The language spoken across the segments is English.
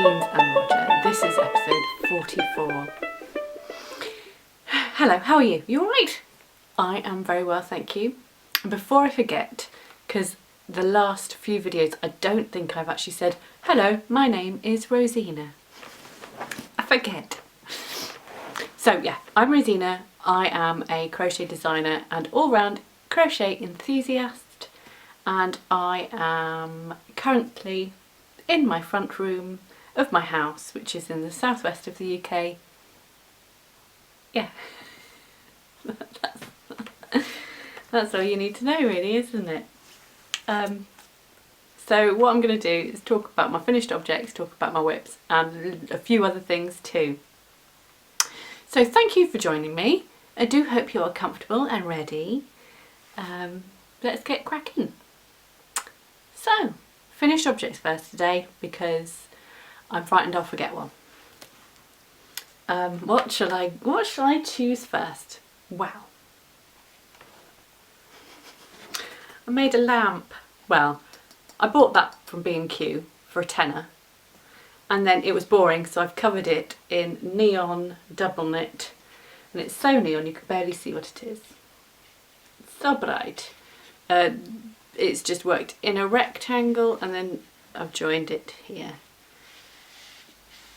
Zeens and Roger. This is episode 44. Hello, how are you? You alright? I am very well, thank you. And before I forget, because the last few videos I don't think I've actually said, hello, my name is Rosina. I forget. So yeah, I'm Rosina. I am a crochet designer and all-round crochet enthusiast, and I am currently in my front room of my house, which is in the southwest of the UK. Yeah, that's all you need to know really, isn't it? So what I'm going to do is talk about my finished objects, talk about my whips and a few other things too. So thank you for joining me. I do hope you are comfortable and ready. Let's get cracking. So, finished objects first today because I'm frightened I'll forget one. What shall I choose first? Wow. I made a lamp. Well, I bought that from B&Q for a tenner, and then it was boring, so I've covered it in neon double knit, and it's so neon you can barely see what it is. It's so bright. It's just worked in a rectangle and then I've joined it here.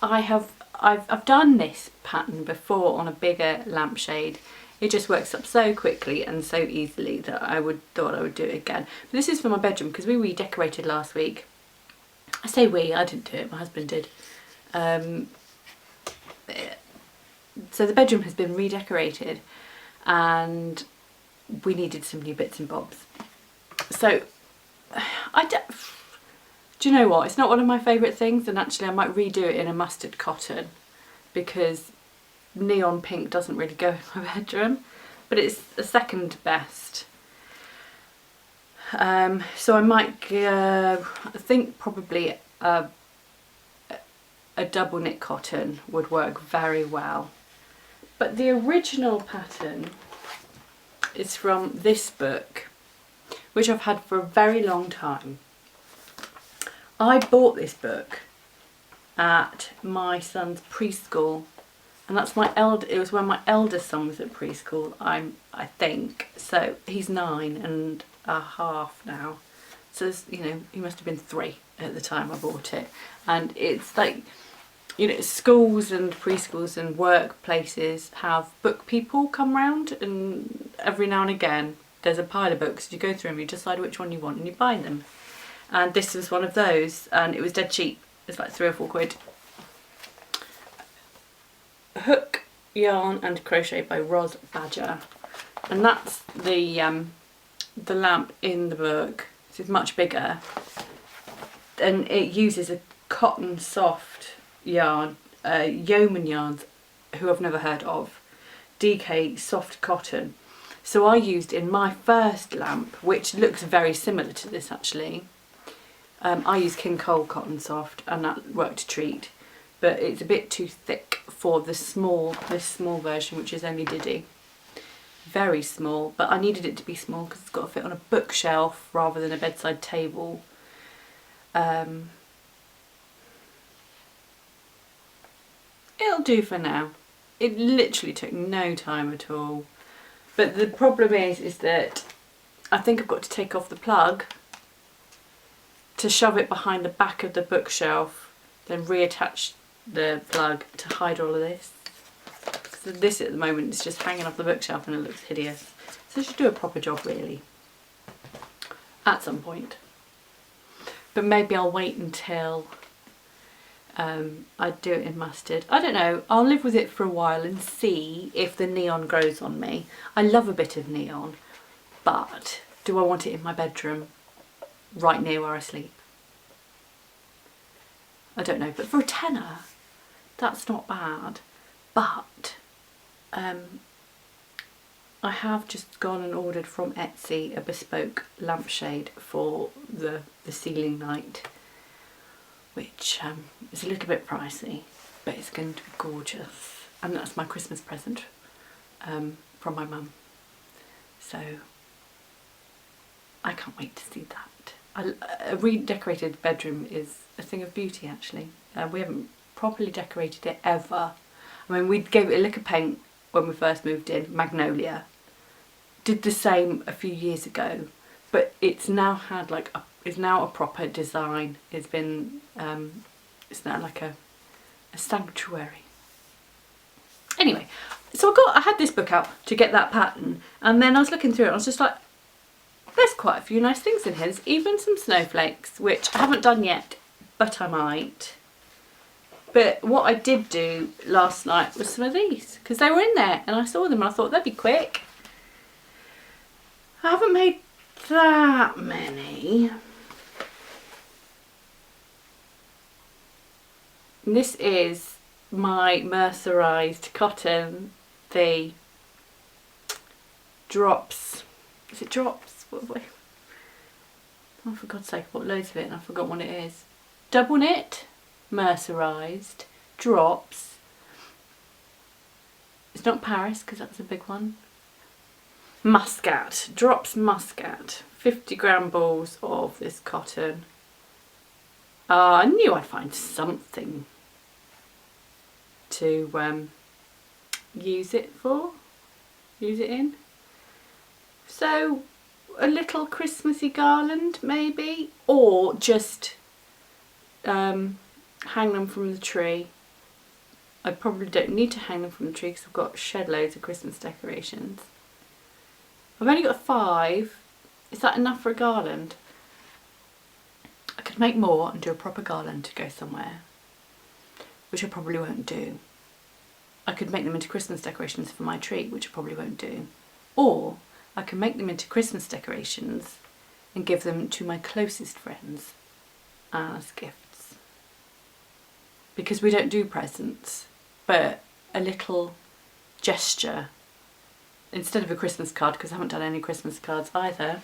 I've done this pattern before on a bigger lampshade. It just works up so quickly and so easily that I thought I would do it again. But this is for my bedroom because we redecorated last week. I say we, I didn't do it, my husband did. So the bedroom has been redecorated and we needed some new bits and bobs. So do you know what, it's not one of my favourite things, and actually I might redo it in a mustard cotton because neon pink doesn't really go in my bedroom, but it's the second best. So I might I think probably a double knit cotton would work very well. But the original pattern is from this book, which I've had for a very long time. I bought this book at my son's preschool, and that's it was when my eldest son was at preschool, I think. So he's 9.5 now. So you know, he must have been 3 at the time I bought it. And it's like, you know, schools and preschools and workplaces have book people come round, and every now and again there's a pile of books. You go through them, you decide which one you want and you buy them. And this was one of those, and it was dead cheap. It's like 3 or 4 quid. Hook, Yarn and Crochet by Ros Badger. And that's the lamp in the book. So it's much bigger. And it uses a cotton soft yarn, Yeoman Yarns, who I've never heard of, DK soft cotton. So I used in my first lamp, which looks very similar to this actually, I used King Cole cotton soft, and that worked a treat, but it's a bit too thick for this small version, which is only Diddy. Very small, but I needed it to be small because it's got to fit on a bookshelf rather than a bedside table. It'll do for now. It literally took no time at all. But the problem is that I think I've got to take off the plug to shove it behind the back of the bookshelf, then reattach the plug to hide all of this. So this at the moment is just hanging off the bookshelf and it looks hideous. So I should do a proper job really, at some point. But maybe I'll wait until I do it in mustard. I don't know, I'll live with it for a while and see if the neon grows on me. I love a bit of neon, but do I want it in my bedroom right near where I sleep? I don't know, but for a tenner, that's not bad. But I have just gone and ordered from Etsy a bespoke lampshade for the ceiling light, which is a little bit pricey, but it's going to be gorgeous. And that's my Christmas present from my mum. So I can't wait to see that. A redecorated bedroom is a thing of beauty actually. We haven't properly decorated it ever. I mean, we gave it a lick of paint when we first moved in, magnolia. Did the same a few years ago, but it's now had like it's now a proper design. It's been it's now like a sanctuary. Anyway, so I had this book out to get that pattern, and then I was looking through it and I was just like, there's quite a few nice things in here. There's even some snowflakes, which I haven't done yet, but I might. But what I did do last night was some of these, because they were in there and I saw them and I thought they'd be quick. I haven't made that many. This is my mercerised cotton, the drops. Is it drops? What? Oh, for God's sake, I bought loads of it and I forgot what it is. Double knit, mercerised, drops. It's not Paris because that's a big one. Muscat, drops muscat. 50-gram balls of this cotton. I knew I'd find something to use it in. So a little Christmassy garland maybe, or just hang them from the tree. I probably don't need to hang them from the tree because I've got shed loads of Christmas decorations. I've only got 5. Is that enough for a garland? I could make more and do a proper garland to go somewhere, which I probably won't do. I could make them into Christmas decorations for my tree, which I probably won't do. Or I can make them into Christmas decorations and give them to my closest friends as gifts. Because we don't do presents, but a little gesture, instead of a Christmas card, because I haven't done any Christmas cards either,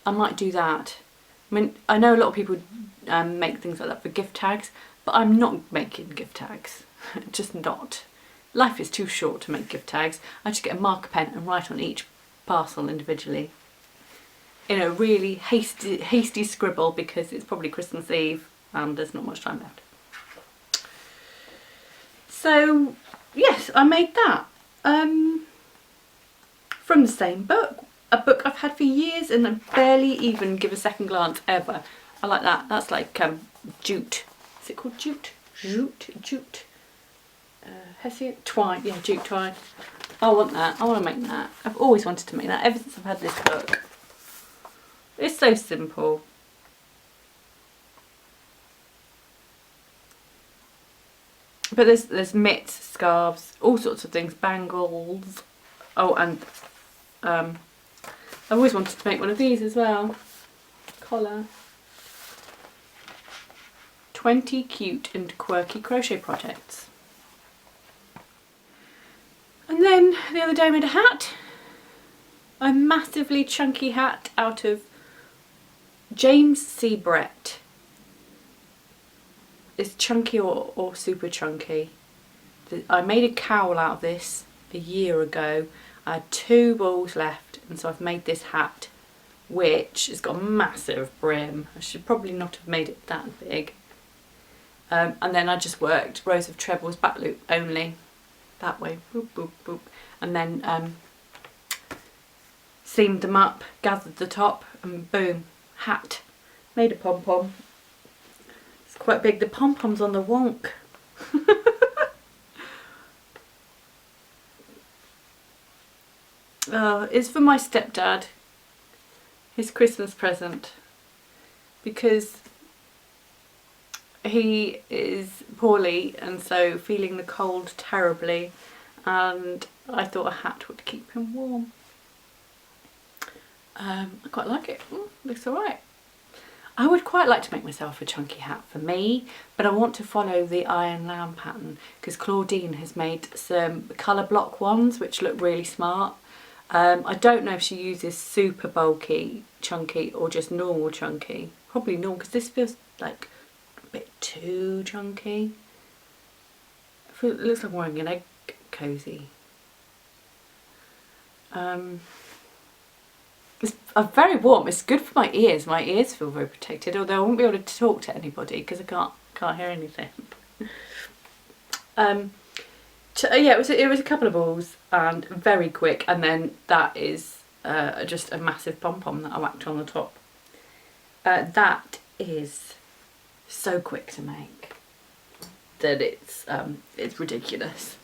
I might do that. I mean, I know a lot of people make things like that for gift tags, but I'm not making gift tags. Just not. Life is too short to make gift tags. I just get a marker pen and write on each parcel individually. In a really hasty scribble, because it's probably Christmas Eve and there's not much time left. So yes, I made that from the same book. A book I've had for years and I barely even give a second glance ever. I like that. That's like jute. Is it called jute? Jute. Hessian? Twine. Yeah, jute twine. I want that. I want to make that. I've always wanted to make that ever since I've had this book. It's so simple. But there's mitts, scarves, all sorts of things, bangles. Oh, and I've always wanted to make one of these as well. Collar. 20 cute and quirky crochet projects. And then the other day I made a hat. A massively chunky hat out of James C. Brett. It's chunky or super chunky. I made a cowl out of this a year ago. I had 2 balls left, and so I've made this hat, which has got a massive brim. I should probably not have made it that big. And then I just worked rows of trebles, back loop only, that way, boop, boop, boop. And then seamed them up, gathered the top, and boom, hat. Made a pom-pom. It's quite big. The pom-pom's on the wonk. It's for my stepdad, his Christmas present, because he is poorly and so feeling the cold terribly, and I thought a hat would keep him warm. I quite like it. Looks alright. I would quite like to make myself a chunky hat for me, but I want to follow the Iron Lamb pattern because Claudine has made some colour block ones which look really smart. I don't know if she uses super bulky chunky or just normal chunky. Probably normal, because this feels like a bit too chunky. It looks like I'm wearing an egg cosy. It's very warm. It's good for my ears. My ears feel very protected, although I won't be able to talk to anybody because I can't can't hear anything. Yeah, it was a couple of balls and very quick, and then that is just a massive pom-pom that I whacked on the top. That is so quick to make that it's ridiculous.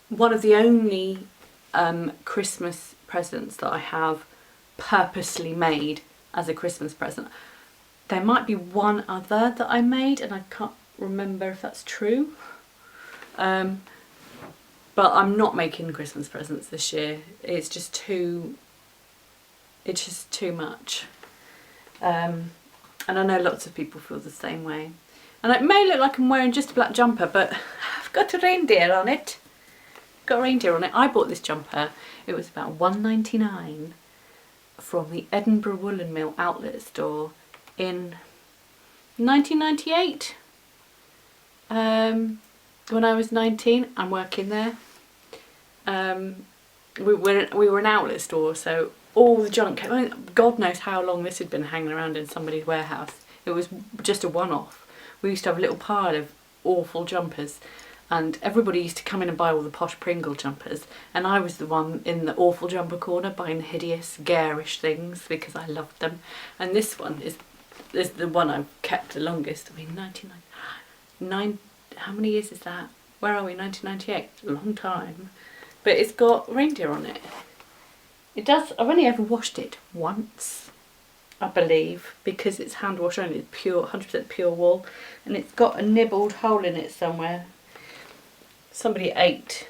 One of the only Christmas presents that I have purposely made as a Christmas present. There might be one other that I made and I can't remember if that's true. But I'm not making Christmas presents this year. It's just too much. And I know lots of people feel the same way. And it may look like I'm wearing just a black jumper, but I've got a reindeer on it. Got a reindeer on it. I bought this jumper. It was about £1.99 from the Edinburgh Woolen Mill outlet store in 1998. When I was 19, I'm working there. We were an outlet store, so all the junk, I mean, God knows how long this had been hanging around in somebody's warehouse. It was just a one-off. We used to have a little pile of awful jumpers, and everybody used to come in and buy all the posh Pringle jumpers, and I was the one in the awful jumper corner buying the hideous, garish things because I loved them. And this one is the one I've kept the longest. I mean, 1999, how many years is that? Where are we? 1998, a long time. But it's got reindeer on it. It does. I've only ever washed it once, I believe, because it's hand wash only. It's pure, 100% pure wool, and it's got a nibbled hole in it somewhere. Somebody ate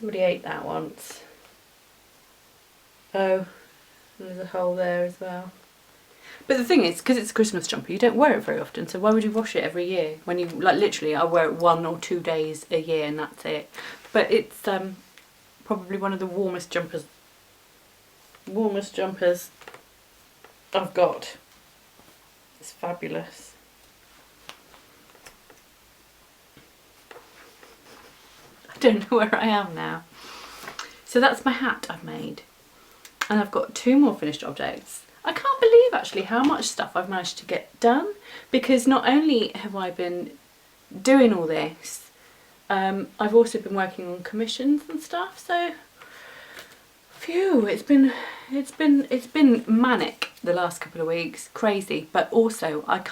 that once. Oh, there's a hole there as well. But the thing is, because it's a Christmas jumper, you don't wear it very often, so why would you wash it every year? When you, like, literally, I wear it 1 or 2 days a year and that's it. But it's probably one of the warmest jumpers I've got. It's fabulous. I don't know where I am now. So that's my hat I've made. And I've got 2 more finished objects. I can't believe actually how much stuff I've managed to get done, because not only have I been doing all this, I've also been working on commissions and stuff, so phew, it's been manic the last couple of weeks, crazy. But also I've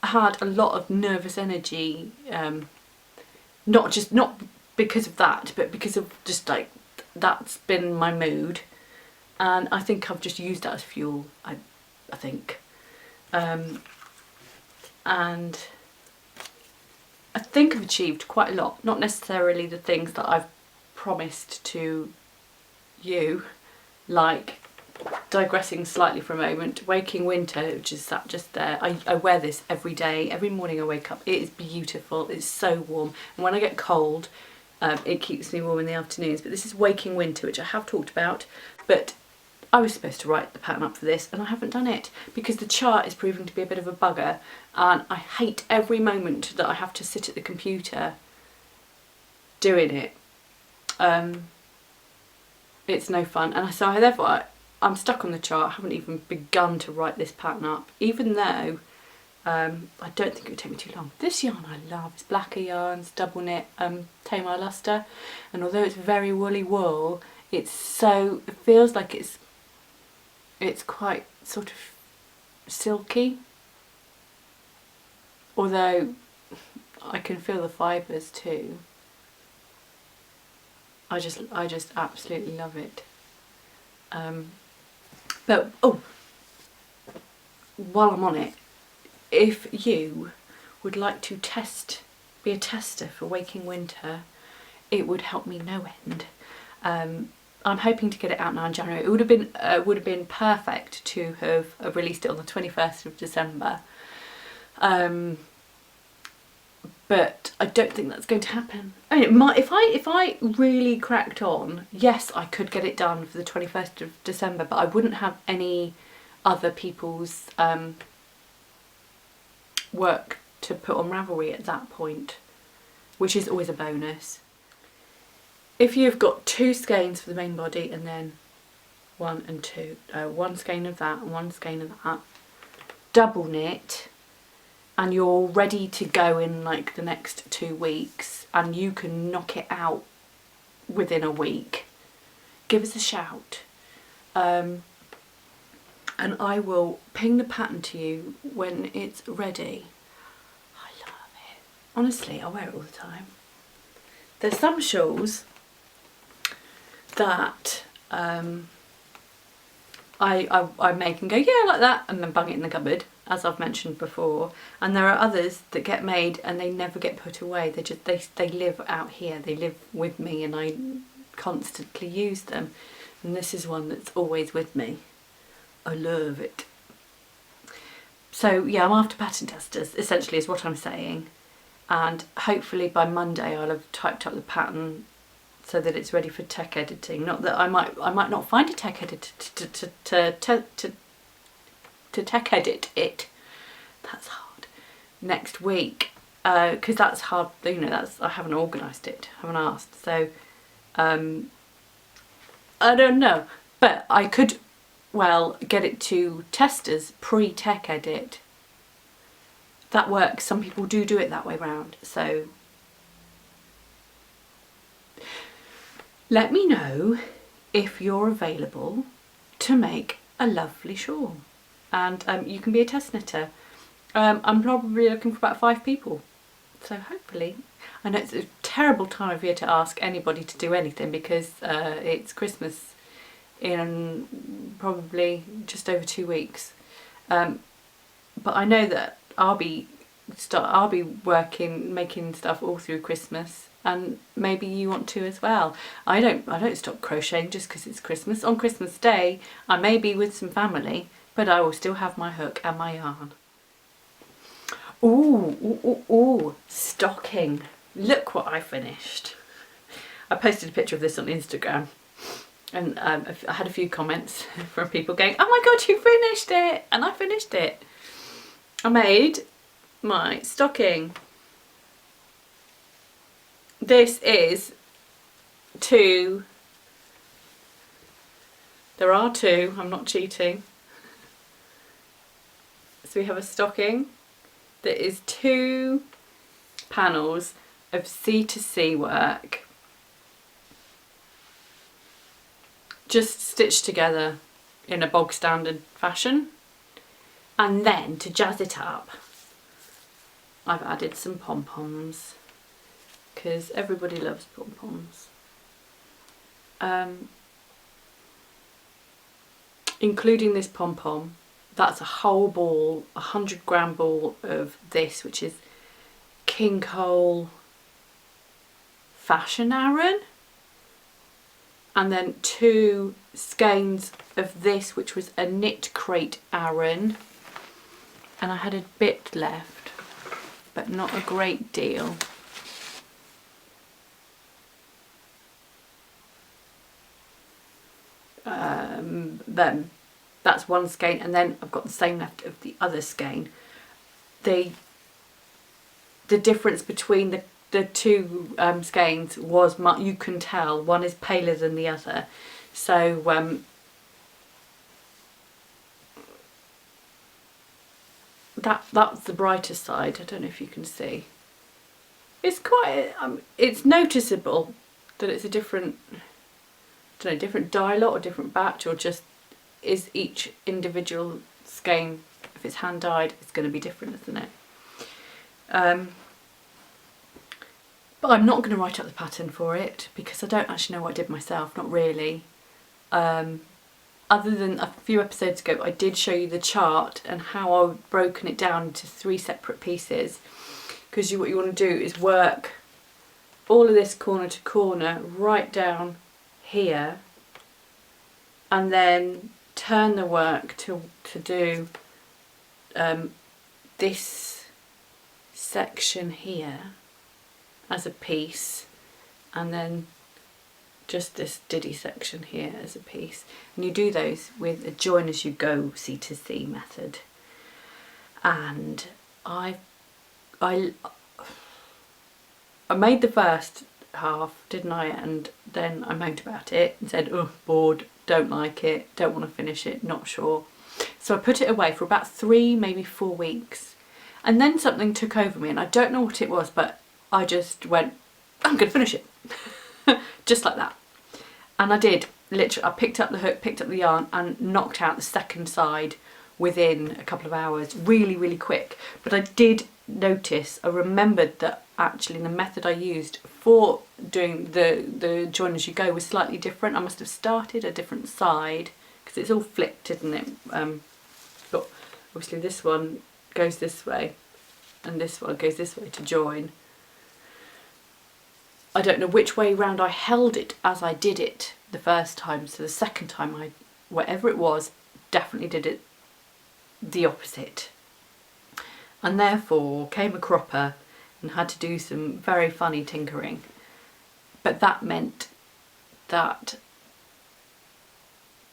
had a lot of nervous energy, not because of that, but because of just like that's been my mood, and I think I've just used that as fuel. I think, and I think I've achieved quite a lot. Not necessarily the things that I've promised to you, like, digressing slightly for a moment, Waking Winter, which is that just there. I wear this every day. Every morning I wake up. It is beautiful. It's so warm. And when I get cold, it keeps me warm in the afternoons. But this is Waking Winter, which I have talked about. But I was supposed to write the pattern up for this, and I haven't done it because the chart is proving to be a bit of a bugger, and I hate every moment that I have to sit at the computer doing it. It's no fun, and so therefore I'm stuck on the chart. I haven't even begun to write this pattern up, even though I don't think it would take me too long. This yarn I love. It's Blacker Yarns, double knit Tamar Luster, and although it's very woolly wool, it feels like it's quite sort of silky, although I can feel the fibres too. I just absolutely love it. But while I'm on it, if you would like to be a tester for Waking Winter, it would help me no end. I'm hoping to get it out now in January. It would have been perfect to have released it on the 21st of December. But I don't think that's going to happen. I mean, it might, if I really cracked on, yes, I could get it done for the 21st of December, but I wouldn't have any other people's work to put on Ravelry at that point, which is always a bonus. If you've got 2 skeins for the main body and then 1 and 2, 1 skein of that and 1 skein of that, double knit and you're ready to go in like the next 2 weeks and you can knock it out within a week, give us a shout. And I will ping the pattern to you when it's ready. I love it. Honestly, I wear it all the time. There's some shawls that I make and go, yeah, like that, and then bung it in the cupboard, as I've mentioned before. And there are others that get made and they never get put away. They live out here. They live with me and I constantly use them. And this is one that's always with me. I love it. So yeah, I'm after pattern testers, essentially is what I'm saying. And hopefully by Monday I'll have typed up the pattern so that it's ready for tech editing. Not that I might not find a tech editor to tech edit it. That's hard. Next week, because that's hard. You know, I haven't organised it. Haven't asked. So I don't know, but I could well get it to testers pre-tech edit. That works. Some people do it that way round. So let me know if you're available to make a lovely shawl, and you can be a test knitter. I'm probably looking for about 5 people, so hopefully. I know it's a terrible time of year to ask anybody to do anything because it's Christmas in probably just over 2 weeks, but I know that I'll be working, making stuff all through Christmas, and maybe you want to as well. I don't stop crocheting just because it's Christmas. On Christmas Day I may be with some family, but I will still have my hook and my yarn. Ooh, stocking. Look what I finished. I posted a picture of this on Instagram and I had a few comments from people going, oh my god, you finished it! And I finished it. I made my stocking. This is 2. There are 2, I'm not cheating. So we have a stocking that is 2 panels of C2C work, just stitched together in a bog standard fashion. And then to jazz it up, I've added some pom-poms because everybody loves pom-poms. Including this pom-pom, that's a whole ball, 100-gram ball of this, which is King Cole Fashion Aran, and then 2 skeins of this, which was a Knit Crate Aran, and I had a bit left, but not a great deal. Then that's 1 skein, and then I've got the same left of the other skein. The difference between the 2 skeins was, you can tell one is paler than the other, so that's the brighter side. I don't know if you can see. It's quite it's noticeable that it's a different, I don't know, different dye lot or different batch, or just is each individual skein, if it's hand dyed, it's going to be different, isn't it? But I'm not going to write up the pattern for it because I don't actually know what I did myself, not really. Other than a few episodes ago I did show you the chart and how I've broken it down into 3 separate pieces, because what you want to do is work all of this corner to corner right down here, and then turn the work to do this section here as a piece, and then just this diddy section here as a piece, and you do those with a join as you go C2C method. And I made the first half, didn't I, and then I moaned about it and said, oh, bored, don't like it, don't want to finish it, not sure. So I put it away for about 3, maybe 4 weeks. And then something took over me, and I don't know what it was, but I just went, I'm going to finish it. Just like that. And I did. Literally, I picked up the hook, picked up the yarn, and knocked out the second side within a couple of hours. Really, really quick. But I did notice, I remembered that actually the method I used for doing the join as you go was slightly different. I must have started a different side, because it's all flipped, isn't it? But obviously this one goes this way and this one goes this way to join. I don't know which way round I held it as I did it the first time, so the second time I, whatever it was, definitely did it the opposite, and therefore came a cropper and had to do some very funny tinkering. But that meant that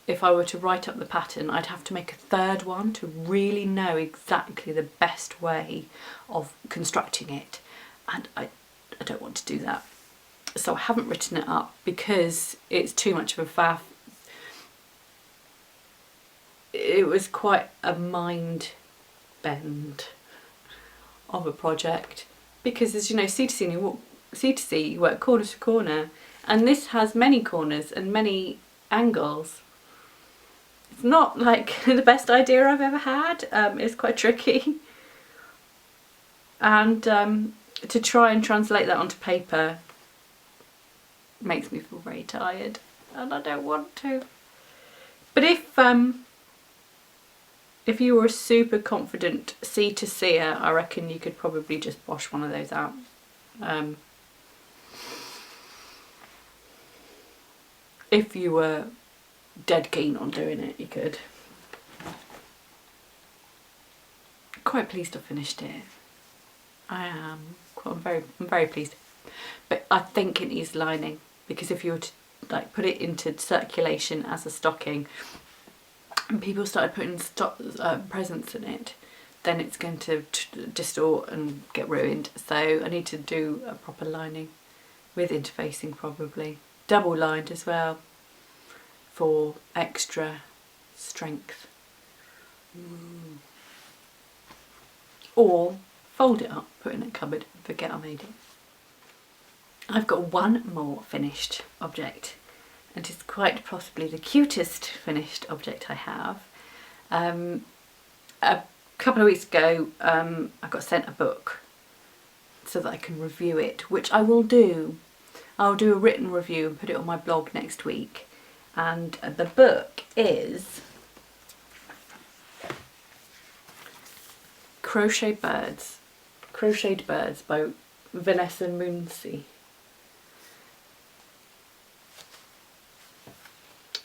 if I were to write up the pattern, I'd have to make a third one to really know exactly the best way of constructing it, and I don't want to do that. So I haven't written it up because it's too much of a faff. It was quite a mind bend of a project, because as you know, C2C you work corner to corner, and this has many corners and many angles. It's not like the best idea I've ever had. It's quite tricky, and to try and translate that onto paper makes me feel very tired, and I don't want to. But if you were a super confident C2C'er, I reckon you could probably just wash one of those out. If you were dead keen on doing it, you could. Quite pleased I finished it. I am. I'm very pleased. But I think it needs lining, because if you were to like put it into circulation as a stocking, and people started putting presents in it, then it's going to distort and get ruined. So I need to do a proper lining with interfacing, probably double lined as well, for extra strength. Or fold it up, put it in a cupboard, forget I made it. I've got one more finished object, and it's quite possibly the cutest finished object I have. A couple of weeks ago I got sent a book so that I can review it, which I will do. I'll do a written review and put it on my blog next week. And the book is Crocheted Birds by Vanessa Moonsey.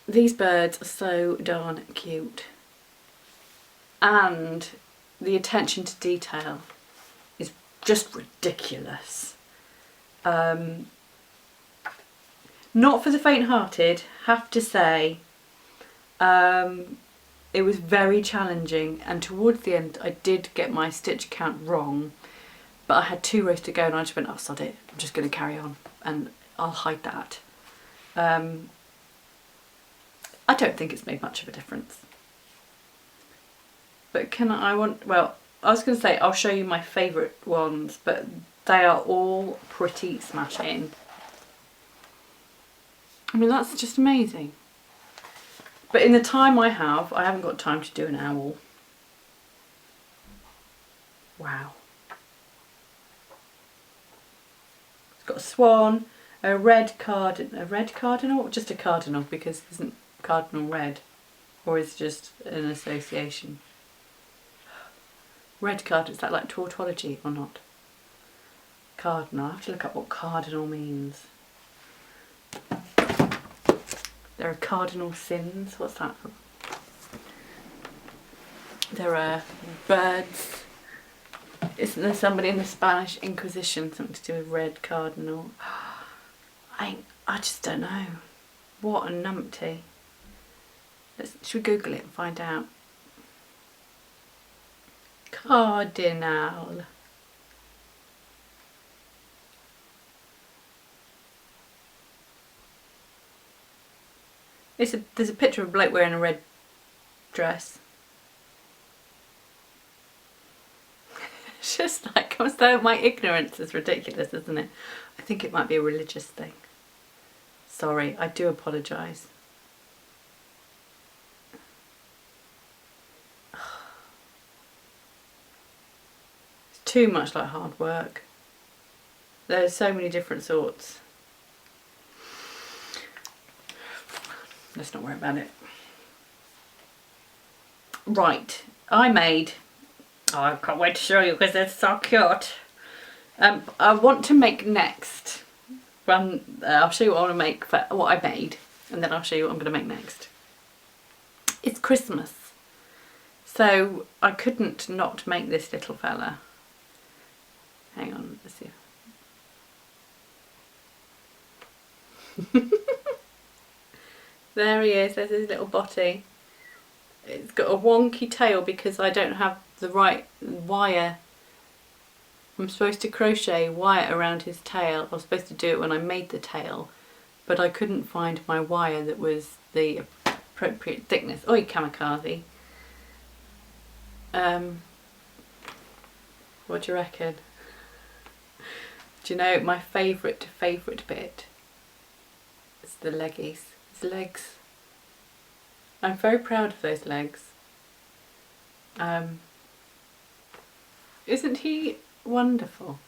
These birds are so darn cute, and the attention to detail is just ridiculous. Not for the faint-hearted, have to say. It was very challenging, and towards the end I did get my stitch count wrong, but I had 2 rows to go and I just went, oh sod it, I'm just going to carry on and I'll hide that. I don't think it's made much of a difference. But I was going to say I'll show you my favourite ones, but they are all pretty smashing. I mean, that's just amazing. But in the time I haven't got time to do an owl. Wow. It's got a swan, a red cardinal, just a cardinal, because isn't cardinal red, or is it just an association? Red cardinal, is that like tautology or not? Cardinal, I have to look up what cardinal means. There are cardinal sins, what's that? There are birds. Isn't there somebody in the Spanish Inquisition, something to do with red cardinal? I just don't know. What a numpty. Should we Google it and find out? Cardinal. There's a picture of a bloke wearing a red dress. It's just like, so my ignorance is ridiculous, isn't it? I think it might be a religious thing. Sorry, I do apologise. It's too much like hard work. There's so many different sorts. Let's not worry about it. Right, I made, oh, I can't wait to show you because they're so cute. I want to make next. I'll show you what I want to make for what I made, and then I'll show you what I'm going to make next. It's Christmas, so I couldn't not make this little fella. Hang on, let's see. There he is, there's his little body. It's got a wonky tail because I don't have the right wire. I'm supposed to crochet wire around his tail. I was supposed to do it when I made the tail, but I couldn't find my wire that was the appropriate thickness. Oi, kamikaze. What do you reckon? Do you know my favourite bit? It's the leggies. His legs. I'm very proud of those legs. Isn't he wonderful?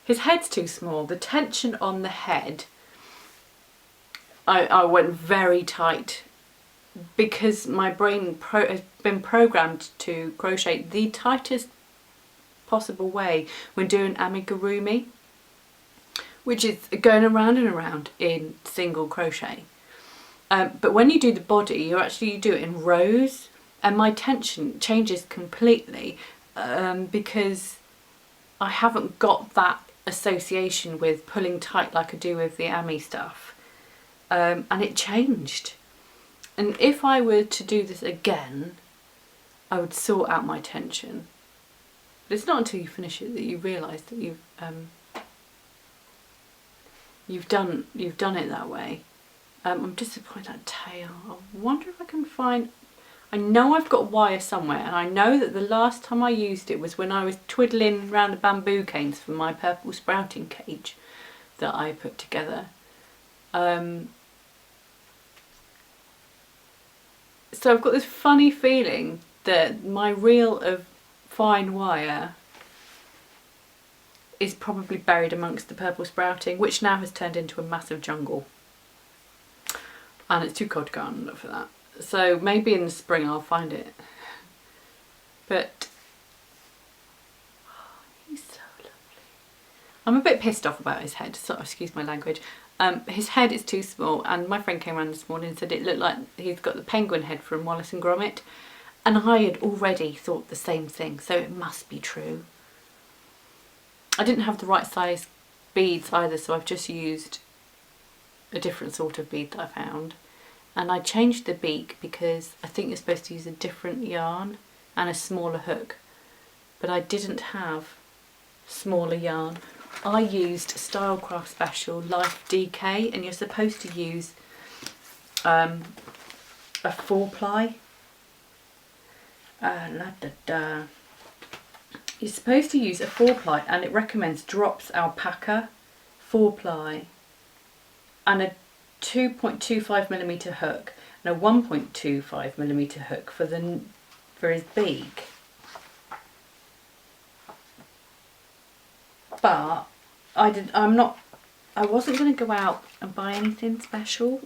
His head's too small. The tension on the head, I went very tight because my brain has been programmed to crochet the tightest possible way when doing amigurumi, which is going around and around in single crochet. But when you do the body, you do it in rows, and my tension changes completely because I haven't got that association with pulling tight like I do with the Ami stuff, and it changed. And if I were to do this again, I would sort out my tension. But it's not until you finish it that you realise that you've done it that way. I'm disappointed that tail. I wonder if I can find... I know I've got wire somewhere, and I know that the last time I used it was when I was twiddling around the bamboo canes for my purple sprouting cage that I put together. So I've got this funny feeling that my reel of fine wire is probably buried amongst the purple sprouting, which now has turned into a massive jungle. And it's too cold to go out and look for that. So maybe in the spring I'll find it. But oh, he's so lovely. I'm a bit pissed off about his head, so excuse my language. His head is too small, and my friend came around this morning and said it looked like he's got the penguin head from Wallace and Gromit. And I had already thought the same thing, so it must be true. I didn't have the right size beads either, so I've just used a different sort of bead that I found. And I changed the beak because I think you're supposed to use a different yarn and a smaller hook. But I didn't have smaller yarn. I used Stylecraft Special Life DK, and you're supposed to use a 4-ply. You're supposed to use a 4-ply, and it recommends Drops Alpaca 4-ply and a 2.25mm hook and a 1.25mm hook for his beak. But I wasn't going to go out and buy anything special,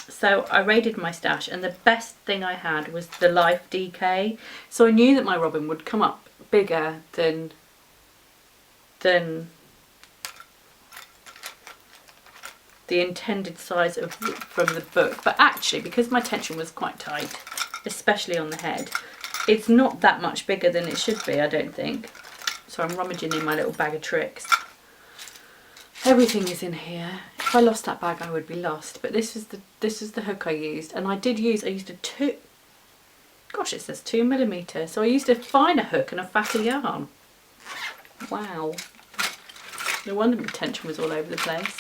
so I raided my stash, and the best thing I had was the Life DK. So I knew that my robin would come up bigger than the intended size from the book. But actually, because my tension was quite tight, especially on the head, it's not that much bigger than it should be, I don't think. So I'm rummaging in my little bag of tricks. Everything is in here. If I lost that bag, I would be lost. But this is the hook I used, and I used a 2. Gosh, it says 2mm. So I used a finer hook and a fatter yarn. Wow. No wonder my tension was all over the place.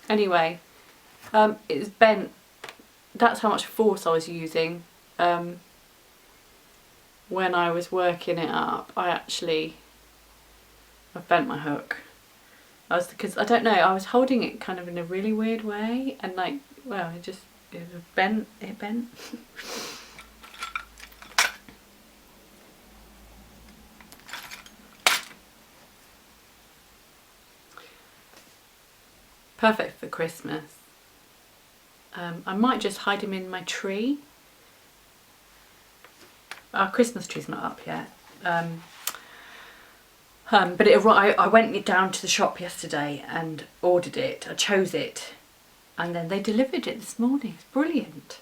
Anyway, it's bent. That's how much force I was using. when I was working it up, I bent my hook. Because I don't know, I was holding it kind of in a really weird way, and like, well, it bent. Perfect for Christmas. I might just hide him in my tree. Our Christmas tree's not up yet. But I went down to the shop yesterday and ordered it. I chose it, and then they delivered it this morning. It's brilliant.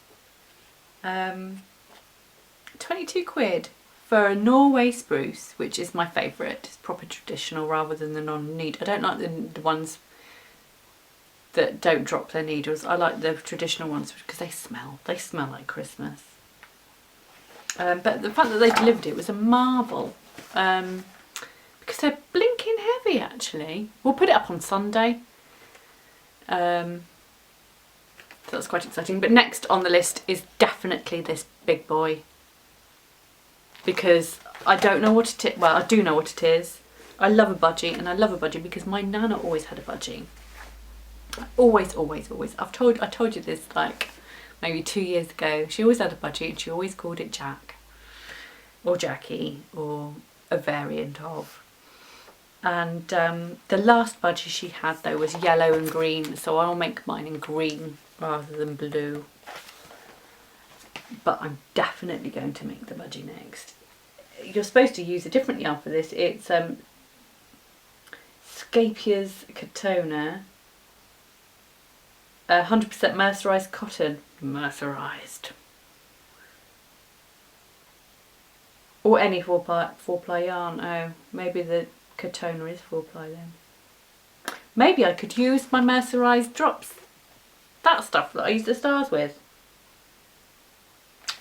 22 quid for a Norway spruce, which is my favourite. It's proper traditional rather than the non-needle. I don't like the ones that don't drop their needles. I like the traditional ones because they smell like Christmas. But the fact that they delivered it was a marvel. Because they're blinking heavy, actually. We'll put it up on Sunday. So that's quite exciting. But next on the list is definitely this big boy. Because I don't know what it is. Well, I do know what it is. I love a budgie, and I love a budgie because my nana always had a budgie. Always. I told you this like maybe 2 years ago. She always had a budgie, and she always called it Jack or Jackie or a variant of. And the last budgie she had though was yellow and green, so I'll make mine in green rather than blue. But I'm definitely going to make the budgie next. You're supposed to use a different yarn for this. It's Scapier's Katona, 100% mercerised cotton. Mercerised. Or any 4-ply yarn. Oh, maybe the Katona is 4-ply then. Maybe I could use my mercerised drops. That stuff that I use the stars with.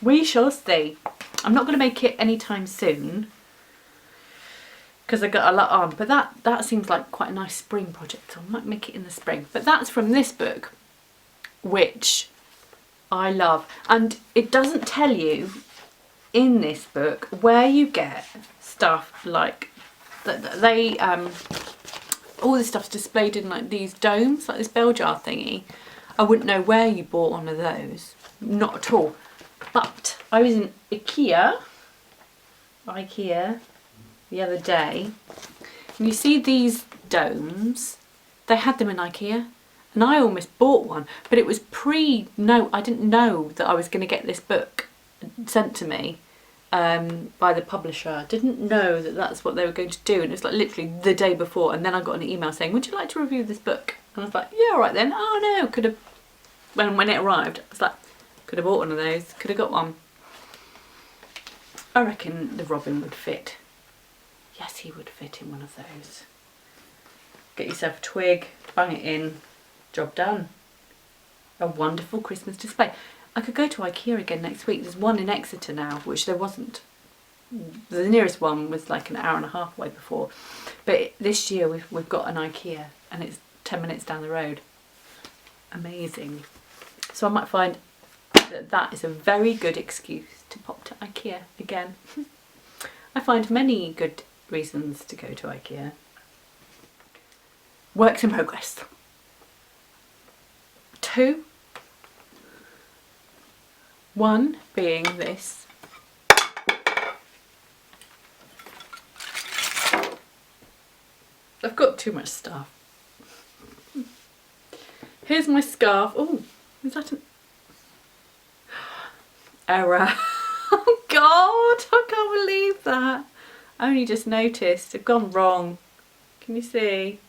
We shall see. I'm not going to make it anytime soon because I got a lot on, but that seems like quite a nice spring project, so I might make it in the spring. But that's from this book, which I love, and it doesn't tell you in this book where you get stuff like they all this stuff's displayed in like these domes, like this bell jar thingy. I wouldn't know where you bought one of those, not at all. But I was in IKEA the other day, and you see these domes, they had them in IKEA, and I almost bought one, but it was I didn't know that I was going to get this book sent to me by the publisher. I didn't know that that's what they were going to do, and it was like literally the day before, and then I got an email saying, would you like to review this book? And I was like, yeah, all right then. Oh no, could have, when it arrived, I was like, could have bought one of those, could have got one. I reckon the robin would fit. Yes, he would fit in one of those. Get yourself a twig, bang it in, job done. A wonderful Christmas display. I could go to IKEA again next week. There's one in Exeter now, which there wasn't. The nearest one was like an hour and a half away before. But this year we've got an IKEA, and it's 10 minutes down the road. Amazing. So I might find that is a very good excuse to pop to IKEA again. I find many good reasons to go to IKEA. Works in progress. 2. 1 being this. I've got too much stuff. Here's my scarf. Oh, is that an error? Oh God, I can't believe that. I only just noticed. I've gone wrong. Can you see?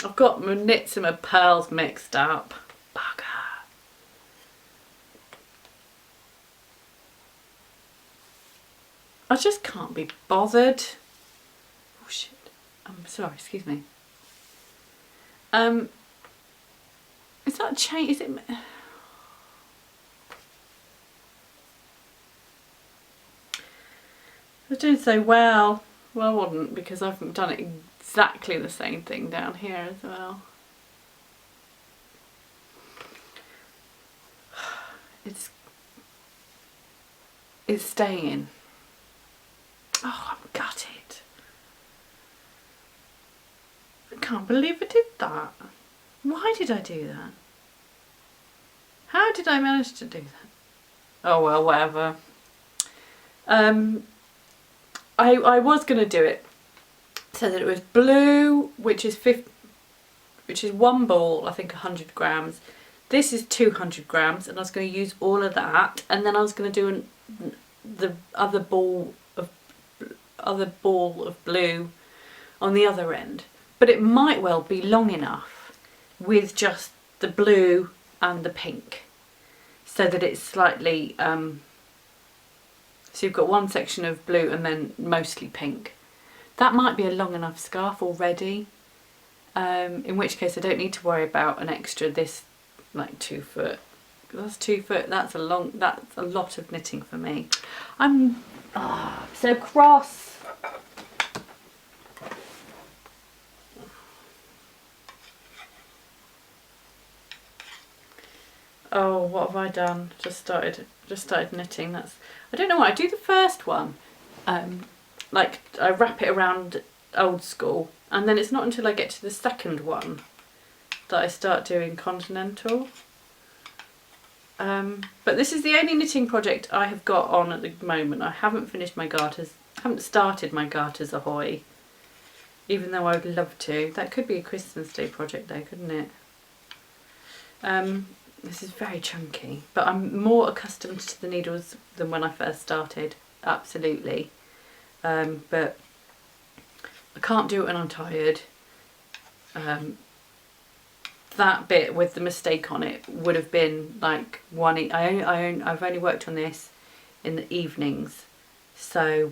I've got my knits and my pearls mixed up. Bugger. I just can't be bothered. Oh shit. I'm sorry, excuse me. Is that a chain? Is it? I was doing so well. Well, I wouldn't, because I've done exactly the same thing down here as well. it's staying. Oh, I'm gutted. I can't believe I did that. Why did I do that? How did I manage to do that? Oh well, whatever. I was going to do it so that it was blue, which is one ball, I think 100 grams. This is 200 grams, and I was going to use all of that, and then I was going to do the other ball of blue on the other end. But it might well be long enough with just the blue and the pink, so that it's slightly so you've got one section of blue and then mostly pink. That might be a long enough scarf already, in which case I don't need to worry about an extra this, like 2 foot. That's 2 foot, that's a lot of knitting for me. I'm so cross. Oh, what have I done? Just started knitting. I don't know what I do. The first one, like I wrap it around old school, and then it's not until I get to the second one that I start doing continental. But this is the only knitting project I have got on at the moment. I haven't finished my garters. I haven't started my garters ahoy, even though I would love to. That could be a Christmas Day project though, couldn't it? This is very chunky, but I'm more accustomed to the needles than when I first started, absolutely. But I can't do it when I'm tired. That bit with the mistake on it would have been like I've only worked on this in the evenings, so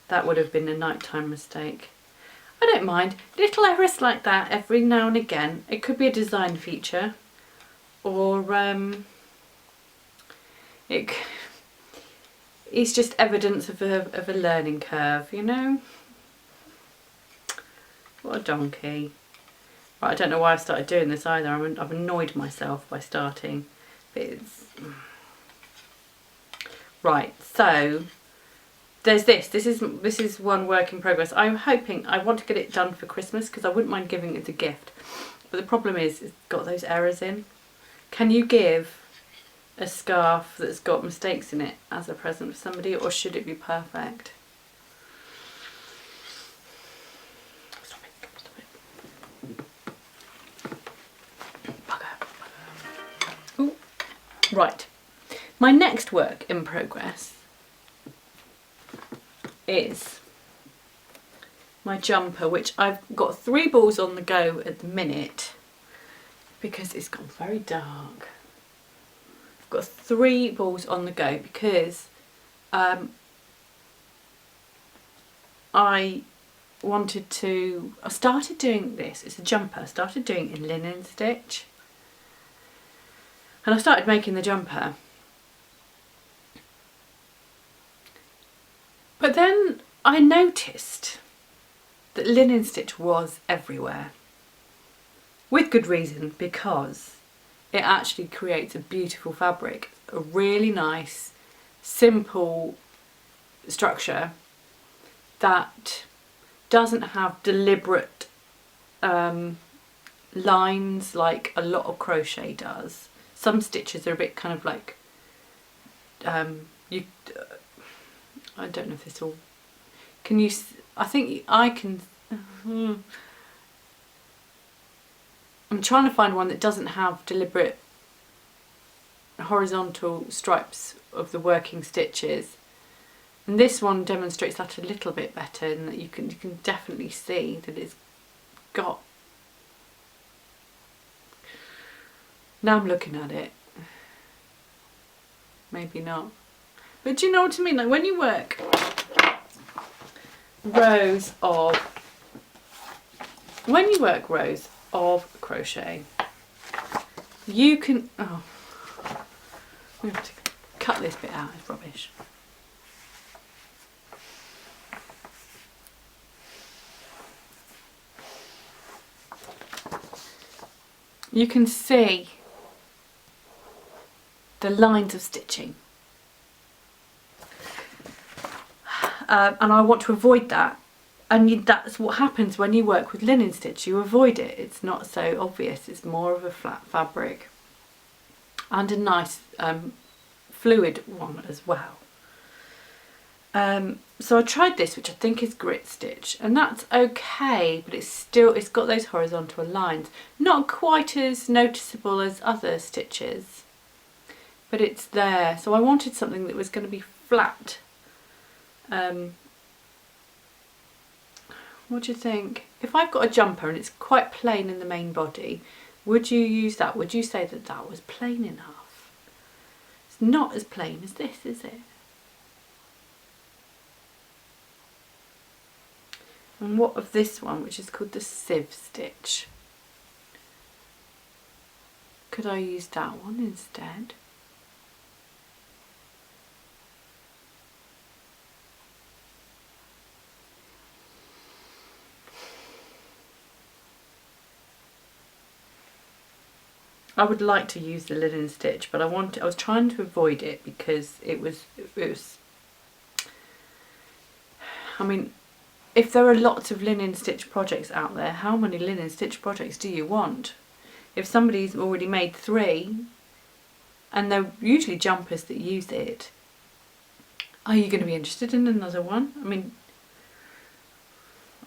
that would have been a nighttime mistake. I don't mind little errors like that every now and again. It could be a design feature, or it's just evidence of a learning curve, you know. What a donkey. Right, I don't know why I started doing this either. I've annoyed myself by starting. But it's right. So there's this is one work in progress. I want to get it done for Christmas because I wouldn't mind giving it as a gift, but the problem is it's got those errors in. Can you give a scarf that's got mistakes in it as a present for somebody, or should it be perfect? Stop it. Bugger. Ooh. Right, my next work in progress is my jumper, which I've got 3 balls on the go at the minute because it's gone very dark. I've got 3 balls on the go because I started doing this, it's a jumper, I started doing it in linen stitch, and I started making the jumper. But then I noticed that linen stitch was everywhere. With good reason, because it actually creates a beautiful fabric, a really nice, simple structure that doesn't have deliberate lines like a lot of crochet does. Some stitches are a bit kind of like, I don't know if this all, can you, I think I can, I'm trying to find one that doesn't have deliberate horizontal stripes of the working stitches, and this one demonstrates that a little bit better, and that you can definitely see that it's got, now I'm looking at it, maybe not. But do you know what I mean? Like when you work rows of crochet, you can, oh, we have to cut this bit out, it's rubbish. You can see the lines of stitching and I want to avoid that. And that's what happens when you work with linen stitch, you avoid it. It's not so obvious, it's more of a flat fabric. And a nice fluid one as well. So I tried this, which I think is grit stitch, and that's okay, but it's got those horizontal lines. Not quite as noticeable as other stitches, but it's there. So I wanted something that was going to be flat. What do you think? If I've got a jumper and it's quite plain in the main body, would you use that? Would you say that that was plain enough? It's not as plain as this, is it? And what of this one, which is called the sieve stitch? Could I use that one instead? I would like to use the linen stitch, but I was trying to avoid it because it was I mean, if there are lots of linen stitch projects out there, how many linen stitch projects do you want? If somebody's already made 3, and they're usually jumpers that use it, are you going to be interested in another one? I mean,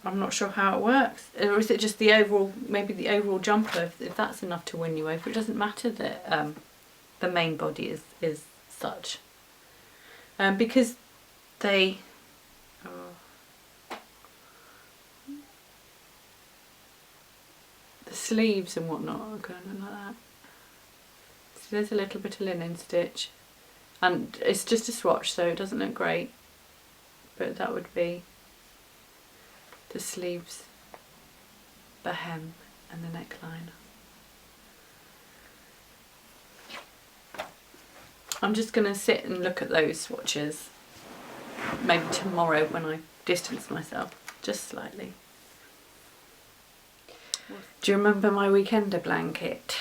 I'm not sure how it works. Or is it just the overall, maybe the overall jumper, if that's enough to win you over? It doesn't matter that the main body is such. Because they... the sleeves and whatnot are going to look like that. So there's a little bit of linen stitch. And it's just a swatch, so it doesn't look great. But that would be the sleeves, the hem and the neckline. I'm just going to sit and look at those swatches maybe tomorrow when I distance myself just slightly. Do you remember my weekender blanket?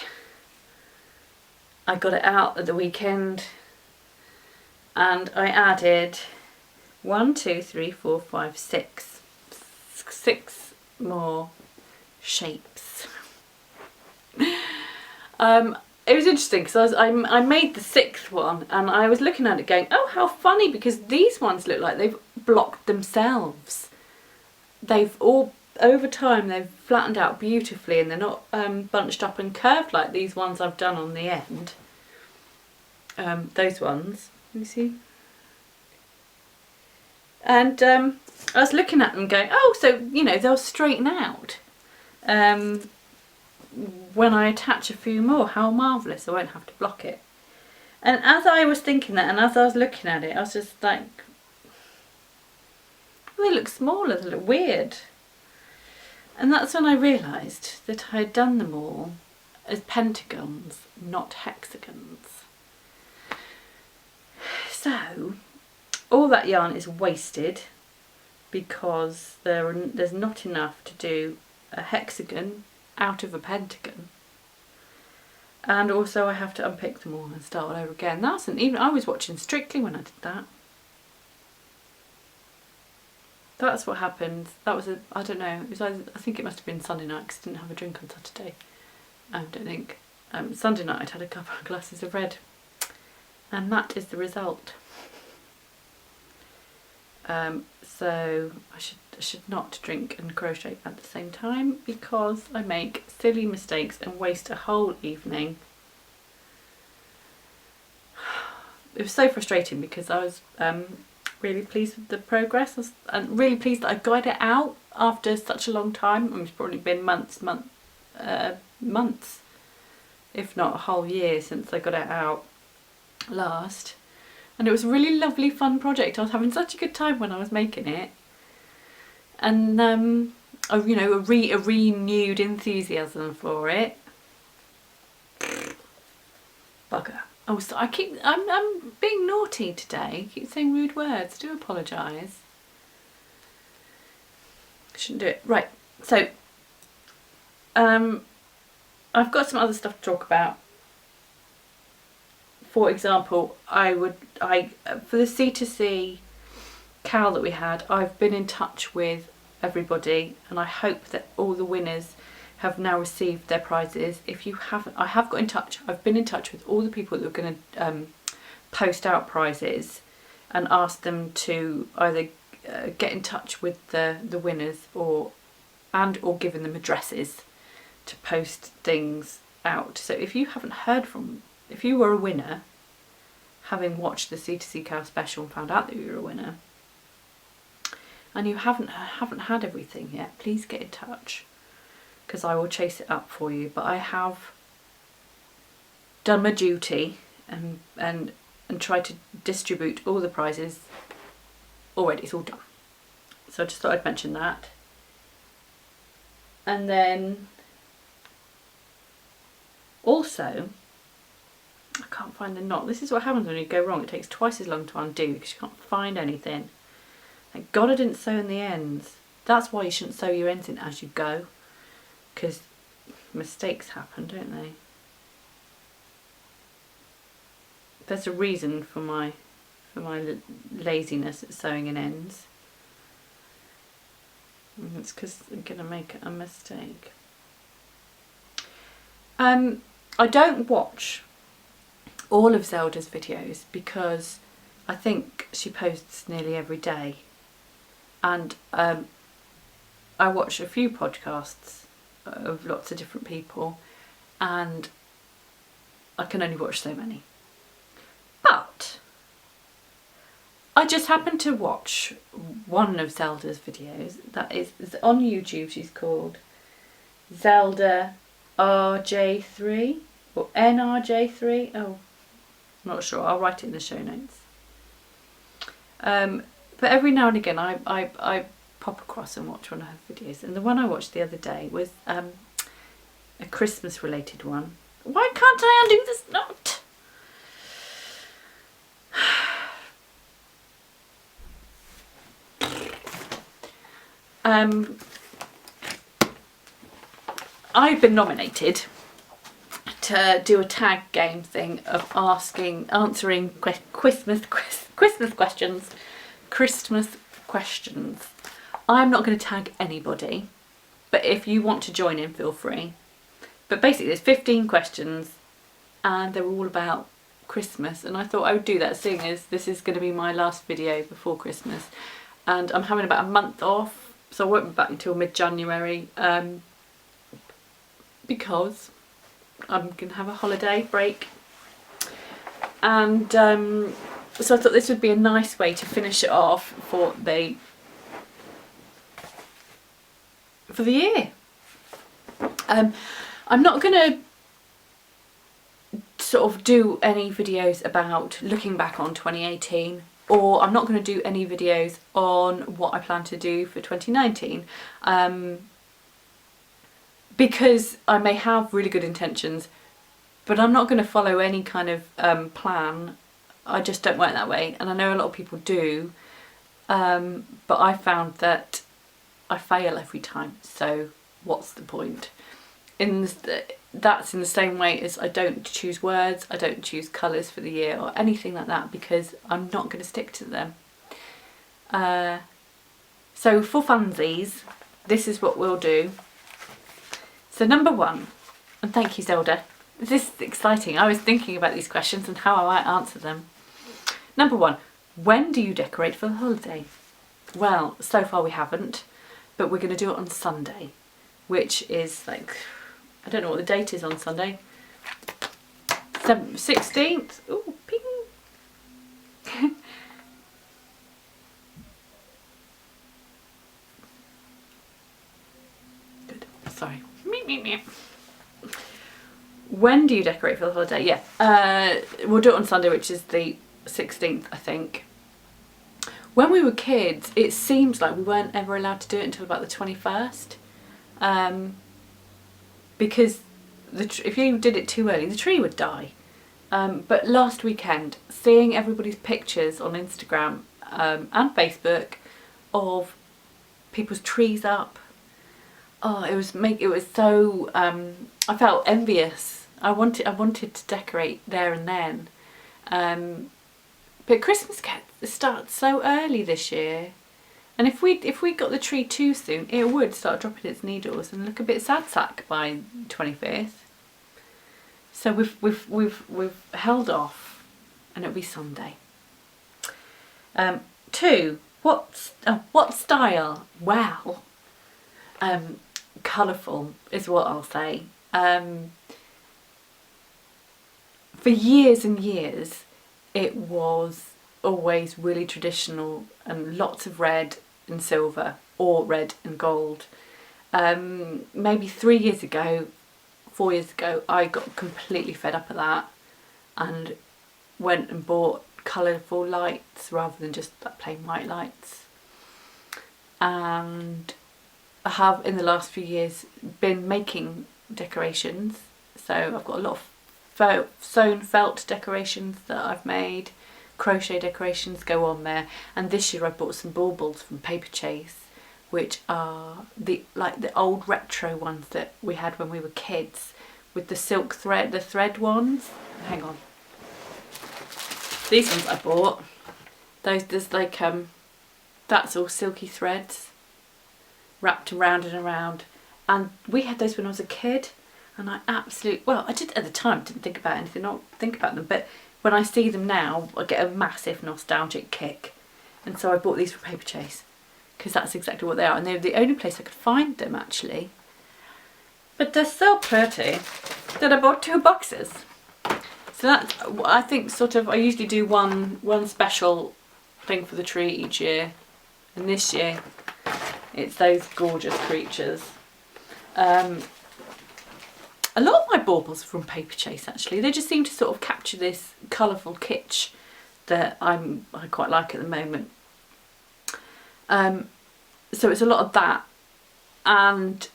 I got it out at the weekend and I added 1, 2, 3, 4, 5, 6 more shapes. It was interesting because I made the 6th one and I was looking at it going, oh, how funny, because these ones look like they've blocked themselves. They've all, over time, they've flattened out beautifully and they're not bunched up and curved like these ones I've done on the end. Those ones, you see? And I was looking at them going, oh, so, you know, they'll straighten out when I attach a few more. How marvellous, I won't have to block it. And as I was thinking that, and as I was looking at it, I was just like, well, they look smaller, they look weird. And that's when I realised that I had done them all as pentagons, not hexagons. So all that yarn is wasted because there's not enough to do a hexagon out of a pentagon. And also I have to unpick them all and start all over again. I was watching Strictly when I did that. That's what happened. That was I don't know, I think it must have been Sunday night because I didn't have a drink on Saturday. I don't think. Sunday night I'd had a couple of glasses of red. And that is the result. So I should not drink and crochet at the same time because I make silly mistakes and waste a whole evening. It was so frustrating because I was really pleased with the progress and really pleased that I got it out after such a long time. It's probably been months, if not a whole year since I got it out last. And it was a really lovely, fun project. I was having such a good time when I was making it. And, you know, a renewed enthusiasm for it. Bugger. Oh, so I'm being naughty today. I keep saying rude words. I do apologise. Shouldn't do it. Right, so, I've got some other stuff to talk about. For example, for the C2C cow that we had, I've been in touch with everybody, and I hope that all the winners have now received their prizes. If you haven't, I've been in touch with all the people that were going to post out prizes and asked them to either get in touch with the winners or giving them addresses to post things out. So if you haven't heard from, if you were a winner, having watched the C2C Cow special and found out that you were a winner, and you haven't had everything yet, please get in touch, because I will chase it up for you. But I have done my duty and tried to distribute all the prizes already. It's all done. So I just thought I'd mention that. And then also, I can't find the knot. This is what happens when you go wrong. It takes twice as long to undo because you can't find anything. Thank God I didn't sew in the ends. That's why you shouldn't sew your ends in as you go, because mistakes happen, don't they? There's a reason for my laziness at sewing in ends. And it's because I'm going to make a mistake. I don't watch all of Zelda's videos because I think she posts nearly every day, and I watch a few podcasts of lots of different people, and I can only watch so many. But I just happened to watch one of Zelda's videos that is on YouTube. She's called Zelda RJ3 or NRJ3. Oh, I'm not sure. I'll write it in the show notes. But every now and again I pop across and watch one of her videos, and the one I watched the other day was a Christmas related one. Why can't I undo this knot? I've been nominated to do a tag game thing of answering Christmas questions. I'm not going to tag anybody, but if you want to join in, feel free. But basically there's 15 questions and they're all about Christmas, and I thought I would do that, seeing as this is going to be my last video before Christmas, and I'm having about a month off, so I won't be back until mid-January, because I'm going to have a holiday break, and so I thought this would be a nice way to finish it off for the year. I'm not going to sort of do any videos about looking back on 2018, or I'm not going to do any videos on what I plan to do for 2019, because I may have really good intentions, but I'm not going to follow any kind of plan. I just don't work that way, and I know a lot of people do, but I found that I fail every time, so what's the point? That's in the same way as I don't choose words, I don't choose colours for the year or anything like that, because I'm not going to stick to them. So for funsies, this is what we'll do. So number one, and thank you Zelda, this is exciting. I was thinking about these questions and how I might answer them. Number one, when do you decorate for the holiday? Well, so far we haven't, but we're going to do it on Sunday, which is like, I don't know what the date is on Sunday. 16th. Ooh, ping. Good. Sorry. When do you decorate for the holiday? Yeah. We'll do it on Sunday, which is the 16th, I think. When we were kids, it seems like we weren't ever allowed to do it until about the 21st. Because if you did it too early, the tree would die. But last weekend, seeing everybody's pictures on Instagram and Facebook of people's trees up, oh, it was so, I felt envious. I wanted to decorate there and then, But Christmas starts so early this year. And if we got the tree too soon, it would start dropping its needles and look a bit sad sack by 25th. So we've held off, and it'll be Sunday. 2. What style? Well, colourful is what I'll say. For years and years, it was always really traditional and lots of red and silver, or red and gold. Maybe 4 years ago, I got completely fed up of that and went and bought colourful lights rather than just like plain white lights. And I have in the last few years been making decorations, so I've got a lot of sewn felt decorations that I've made. Crochet decorations go on there, and this year I bought some baubles from Paper Chase, which are the old retro ones that we had when we were kids, with the silk thread, the thread ones. Hang on, these ones I bought. There's like that's all silky threads wrapped around and around, and we had those when I was a kid, and I did at the time, didn't think about anything, not think about them, but when I see them now, I get a massive nostalgic kick. And so I bought these from Paper Chase, because that's exactly what they are. And they're the only place I could find them, actually. But they're so pretty that I bought 2 boxes. So that's, I think, sort of, I usually do one special thing for the tree each year. And this year, it's those gorgeous creatures. A lot of my baubles are from Paper Chase, actually. They just seem to sort of capture this colourful kitsch that I quite like at the moment. So it's a lot of that, and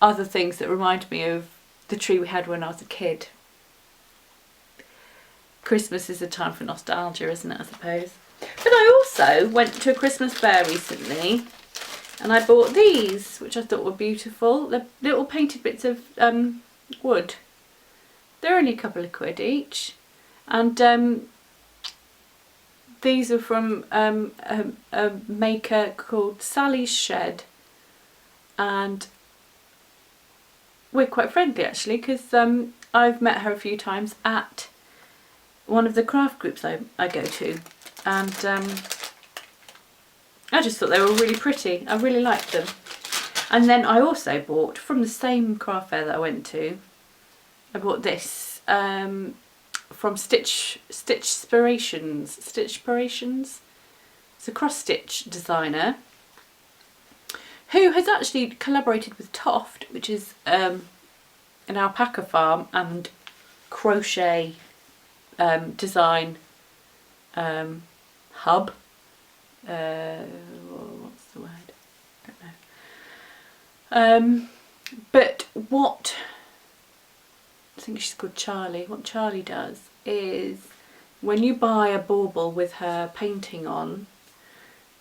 other things that remind me of the tree we had when I was a kid. Christmas is a time for nostalgia, isn't it, I suppose? But I also went to a Christmas fair recently, and I bought these, which I thought were beautiful. They're little painted bits of wood. They're only a couple of quid each. And these are from a maker called Sally's Shed. And we're quite friendly, actually, because I've met her a few times at one of the craft groups I go to. And I just thought they were really pretty. I really liked them. And then I also bought, from the same craft fair that I went to, I bought this from Stitchspirations. It's a cross-stitch designer who has actually collaborated with Toft, which is an alpaca farm and crochet design hub. What's the word? I don't know. But what, I think she's called Charlie. What Charlie does is, when you buy a bauble with her painting on,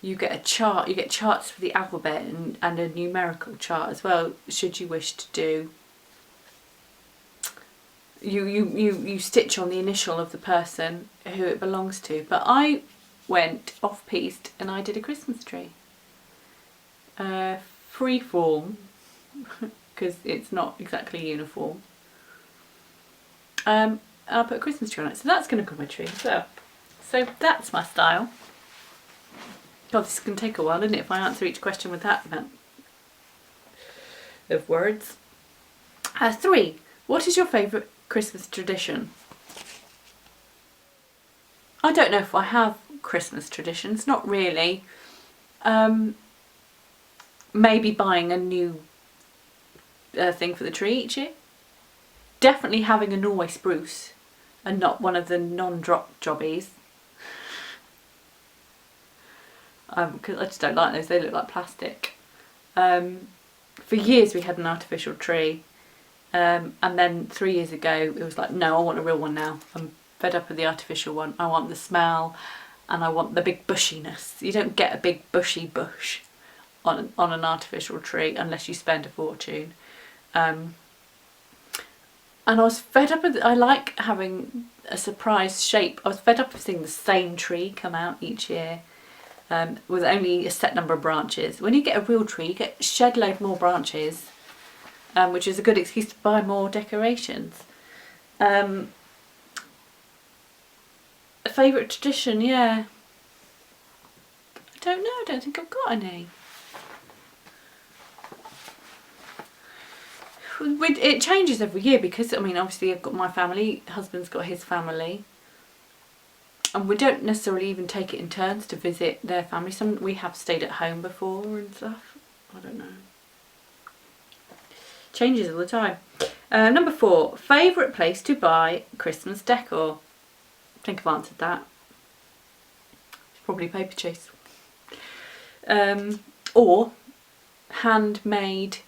you get a chart. You get charts for the alphabet and a numerical chart as well, should you wish to do. You stitch on the initial of the person who it belongs to. But I went off-piste and I did a Christmas tree. Free form, because it's not exactly uniform. I'll put a Christmas tree on it, so that's going to go on my tree as well. So that's my style. God, this is going to take a while, isn't it, if I answer each question with that amount of words. 3. What is your favourite Christmas tradition? I don't know if I have Christmas traditions, not really. Maybe buying a new thing for the tree each year. Definitely having a Norway spruce and not one of the non-drop jobbies. Because I just don't like those, they look like plastic. For years we had an artificial tree, and then 3 years ago it was like, no, I want a real one now. I'm fed up with the artificial one. I want the smell and I want the big bushiness. You don't get a big bushy bush on an artificial tree unless you spend a fortune. And I was fed up with, I like having a surprise shape. I was fed up of seeing the same tree come out each year with only a set number of branches. When you get a real tree, you get a shed load more branches, which is a good excuse to buy more decorations. A favourite tradition, yeah. I don't know, I don't think I've got any. It changes every year because, I mean, obviously I've got my family, husband's got his family, and we don't necessarily even take it in turns to visit their family. We have stayed at home before and stuff. I don't know. Changes all the time. Number 4, favourite place to buy Christmas decor. I think I've answered that. It's probably Paperchase. Or handmade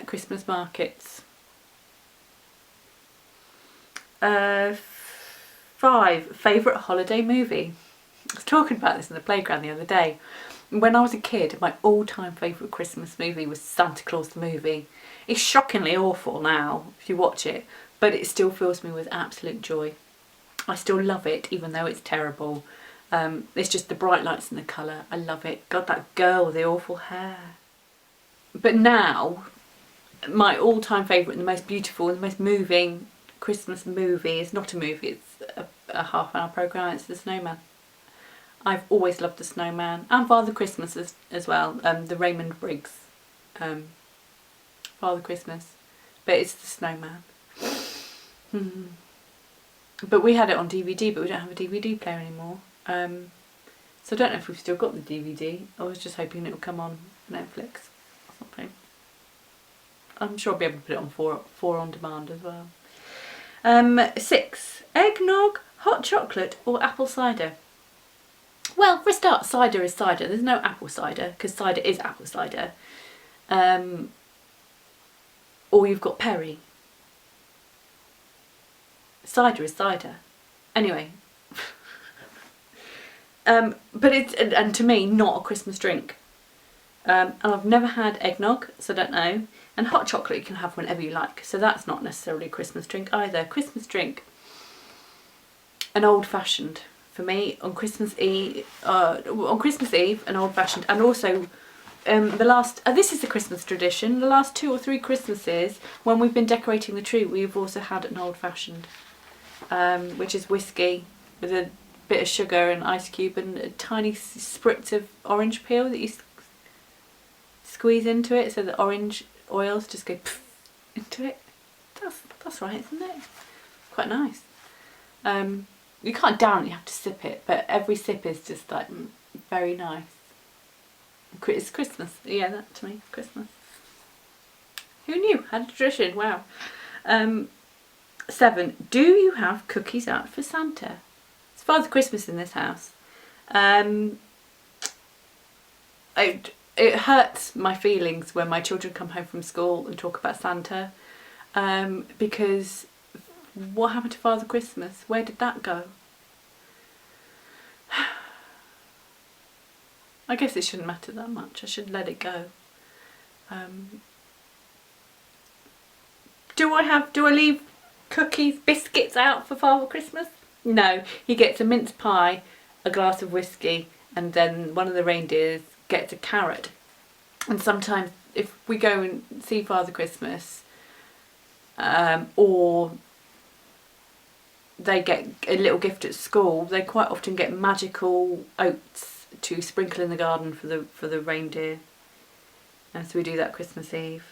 Christmas markets. 5, favourite holiday movie. I was talking about this in the playground the other day. When I was a kid, my all-time favourite Christmas movie was Santa Claus the movie. It's shockingly awful now if you watch it, but it still fills me with absolute joy. I still love it even though it's terrible. It's just the bright lights and the colour. I love it. God, that girl with the awful hair. But now, my all-time favourite and the most beautiful and the most moving Christmas movie is not a movie, it's a half-hour programme. It's The Snowman. I've always loved The Snowman and Father Christmas as well, the Raymond Briggs Father Christmas, but it's The Snowman. But we had it on DVD, but we don't have a DVD player anymore. So I don't know if we've still got the DVD. I was just hoping it would come on Netflix or something. I'm sure I'll be able to put it on 4 on demand as well. 6, eggnog, hot chocolate or apple cider. Well, for a start, cider is cider. There's no apple cider because cider is apple cider. Or you've got Perry. Cider is cider. Anyway. But it's, and to me, not a Christmas drink. And I've never had eggnog, so I don't know. And hot chocolate you can have whenever you like, so that's not necessarily a Christmas drink either. Christmas drink, an old-fashioned for me on Christmas Eve. An old-fashioned, and also this is the Christmas tradition. The last 2 or 3 Christmases, when we've been decorating the tree, we've also had an old-fashioned, which is whiskey with a bit of sugar and ice cube and a tiny spritz of orange peel that you squeeze into it, so the orange oils just go into it. That's right, isn't it? Quite nice. You can't down it, you have to sip it, but every sip is just like very nice. It's Christmas. Yeah, that to me, Christmas. Who knew? Had a tradition, wow. 7, do you have cookies out for Santa? It's Father Christmas in this house. It hurts my feelings when my children come home from school and talk about Santa, because what happened to Father Christmas? Where did that go? I guess it shouldn't matter that much. I should let it go. Do I leave cookies, biscuits out for Father Christmas? No, he gets a mince pie, a glass of whiskey, and then one of the reindeers gets a carrot. And sometimes if we go and see Father Christmas, or they get a little gift at school, they quite often get magical oats to sprinkle in the garden for the reindeer. And so we do that Christmas Eve.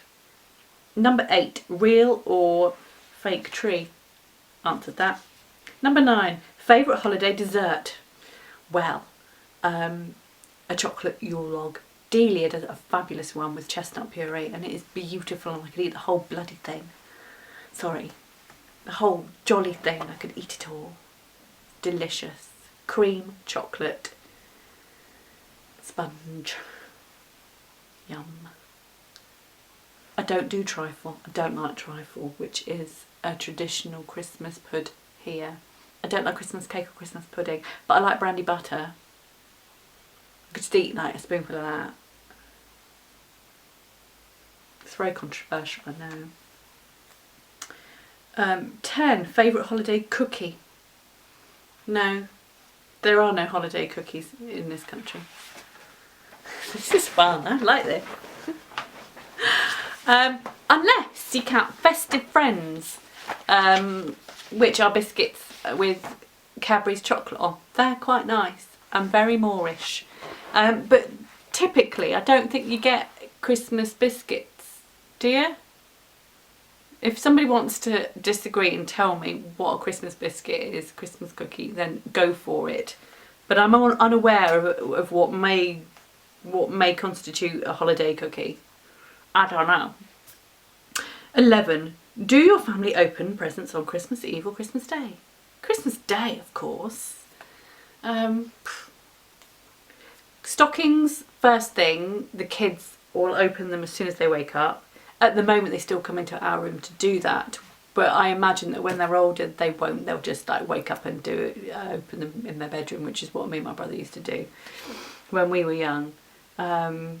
Number 8, real or fake tree. Answered that. Number 9, favourite holiday dessert. Well, a chocolate Yule log. Delia does a fabulous one with chestnut puree and it is beautiful and I could eat the whole bloody thing. Sorry, the whole jolly thing, I could eat it all. Delicious. Cream, chocolate, sponge. Yum. I don't do trifle. I don't like trifle, which is a traditional Christmas pud here. I don't like Christmas cake or Christmas pudding, but I like brandy butter. I could just eat like a spoonful of that. It's very controversial, I know. 10, favourite holiday cookie. No, there are no holiday cookies in this country. This is fun, I like this. Unless you count festive friends, which are biscuits with Cadbury's chocolate on. They're quite nice and very Moorish. But typically I don't think you get Christmas biscuits, do you? If somebody wants to disagree and tell me what a Christmas biscuit is, Christmas cookie, then go for it. But I'm unaware of what may constitute a holiday cookie. I don't know. 11. Do your family open presents on Christmas Eve or Christmas Day? Christmas Day, of course. Stockings, first thing, the kids all open them as soon as they wake up. At the moment they still come into our room to do that, but I imagine that when they're older they won't. They'll just like wake up and do it, open them in their bedroom, which is what me and my brother used to do when we were young. I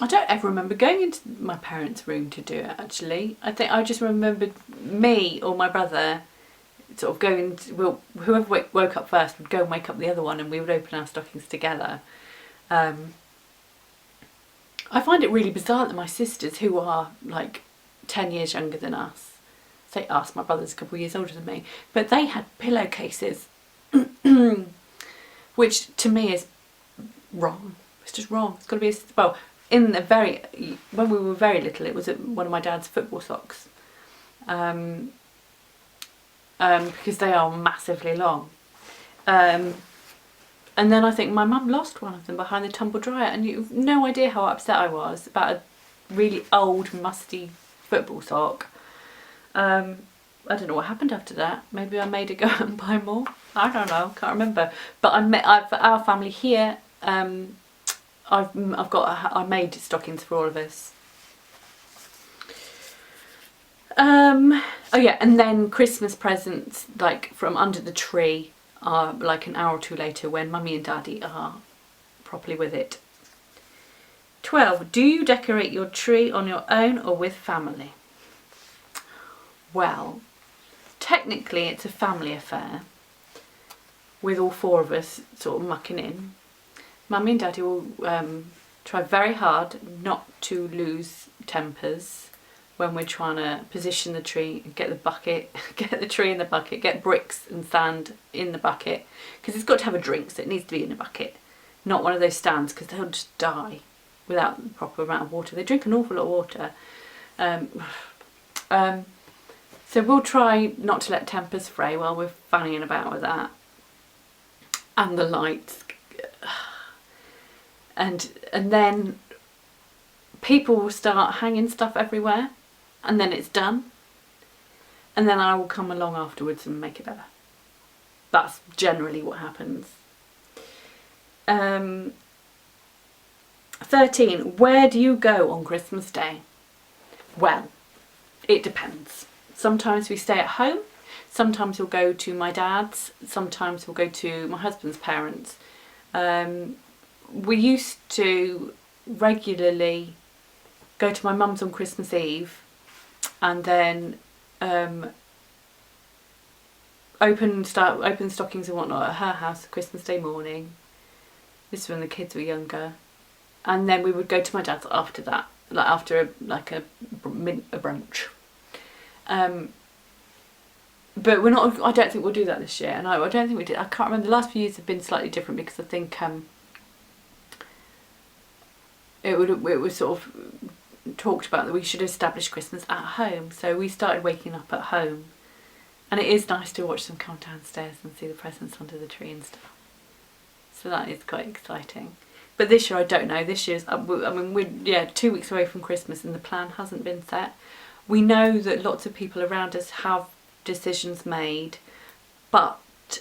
don't ever remember going into my parents' room to do it, actually. I think I just remembered me or my brother sort of going, whoever woke up first would go and wake up the other one, and we would open our stockings together. I find it really bizarre that my sisters, who are like 10 years younger than us, say us, my brother's a couple of years older than me, but they had pillowcases, which to me is wrong. It's just wrong. It's got to be, well, when we were very little, it was one of my dad's football socks, because they are massively long. And then I think my mum lost one of them behind the tumble dryer, and you've no idea how upset I was about a really old, musty football sock. I don't know what happened after that. Maybe I made her go out and buy more. I don't know, can't remember. But for our family here, I made stockings for all of us. Oh yeah, and then Christmas presents, like from under the tree, are like an hour or two later when mummy and daddy are properly with it. 12. Do you decorate your tree on your own or with family? Well, technically it's a family affair with all four of us sort of mucking in. Mummy and daddy will try very hard not to lose tempers when we're trying to position the tree and get the bucket, get the tree in the bucket, get bricks and sand in the bucket, because it's got to have a drink, so it needs to be in a bucket, not one of those stands, because they'll just die without the proper amount of water. They drink an awful lot of water. So we'll try not to let tempers fray while we're fanning about with that. And the lights. And then people will start hanging stuff everywhere, and then it's done, and then I will come along afterwards and make it better. That's generally what happens. 13. Where do you go on Christmas Day? Well, it depends. Sometimes we stay at home, sometimes we'll go to my dad's, sometimes we'll go to my husband's parents. We used to regularly go to my mum's on Christmas Eve, and then open stockings and whatnot at her house Christmas Day morning. This is when the kids were younger, and then we would go to my dad's after that, like after a brunch. But we're not. I don't think we'll do that this year, and I don't think we did. I can't remember. The last few years have been slightly different because I think it was sort of talked about that we should establish Christmas at home, so we started waking up at home, and it is nice to watch them come downstairs and see the presents under the tree and stuff, so that is quite exciting. But this year I don't know. This year's, I mean, we're 2 weeks away from Christmas and the plan hasn't been set. We know that lots of people around us have decisions made, but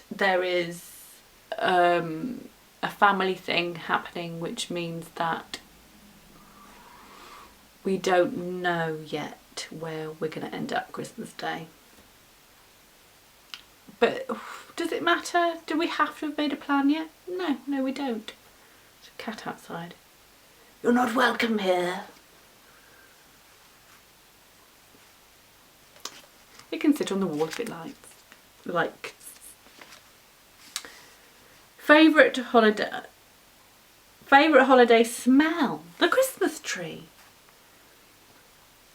there is a family thing happening, which means that we don't know yet where we're going to end up Christmas Day. But does it matter? Do we have to have made a plan yet? No, we don't. There's a cat outside. You're not welcome here. It can sit on the wall if it likes. Like, favourite holiday smell? The Christmas tree.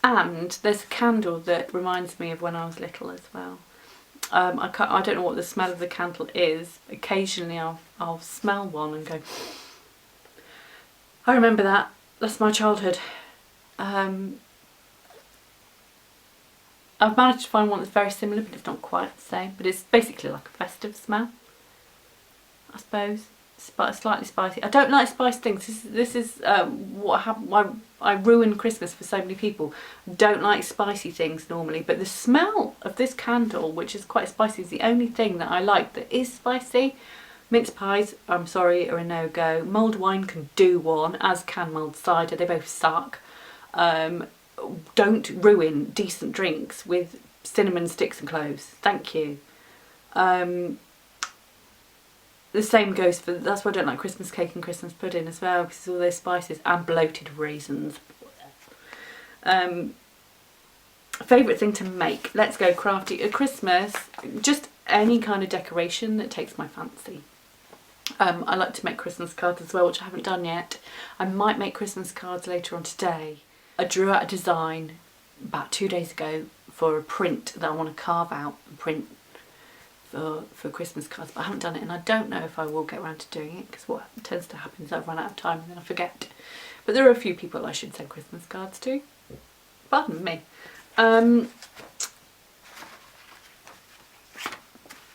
And there's a candle that reminds me of when I was little as well. I don't know what the smell of the candle is. Occasionally I'll smell one and go, I remember that. That's my childhood. I've managed to find one that's very similar, but it's not quite the same. But it's basically like a festive smell, I suppose. Slightly spicy. I don't like spicy things. This is what happened. Why I ruin Christmas for so many people. Don't like spicy things normally, but the smell of this candle, which is quite spicy, is the only thing that I like that is spicy. Mince pies, I'm sorry, are a no-go. Mulled wine can do one, as can mulled cider. They both suck. Don't ruin decent drinks with cinnamon sticks and cloves. Thank you. The same goes for, that's why I don't like Christmas cake and Christmas pudding as well, because it's all those spices and bloated raisins. Favourite thing to make? Let's go crafty. At Christmas, just any kind of decoration that takes my fancy. I like to make Christmas cards as well, which I haven't done yet. I might make Christmas cards later on today. I drew out a design about 2 days ago for a print that I want to carve out and print for Christmas cards, but I haven't done it, and I don't know if I will get around to doing it, because what tends to happen is I run out of time and then I forget. But there are a few people I should send Christmas cards to. Pardon me. And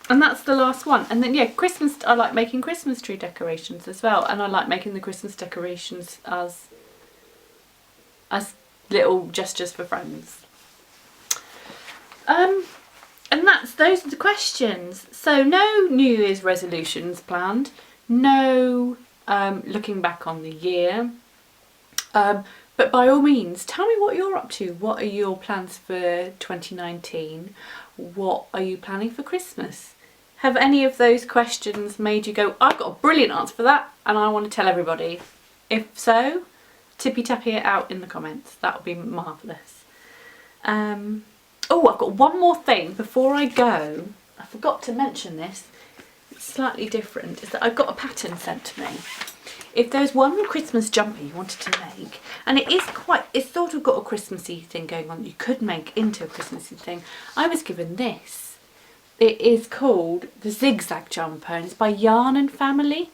that's the last one. And then, yeah, Christmas, I like making Christmas tree decorations as well, and I like making the Christmas decorations as little gestures for friends. And those are the questions. So no New Year's resolutions planned, no looking back on the year, but by all means tell me what you're up to. What are your plans for 2019? What are you planning for Christmas? Have any of those questions made you go, I've got a brilliant answer for that and I want to tell everybody? If so, tippy tappy it out in the comments. That would be marvellous. Oh, I've got one more thing before I go. I forgot to mention this. It's slightly different. Is that I got a pattern sent to me. If there's one Christmas jumper you wanted to make, and it's sort of got a Christmassy thing going on that you could make into a Christmassy thing. I was given this. It is called the Zigzag Jumper, and it's by Yarn and Family.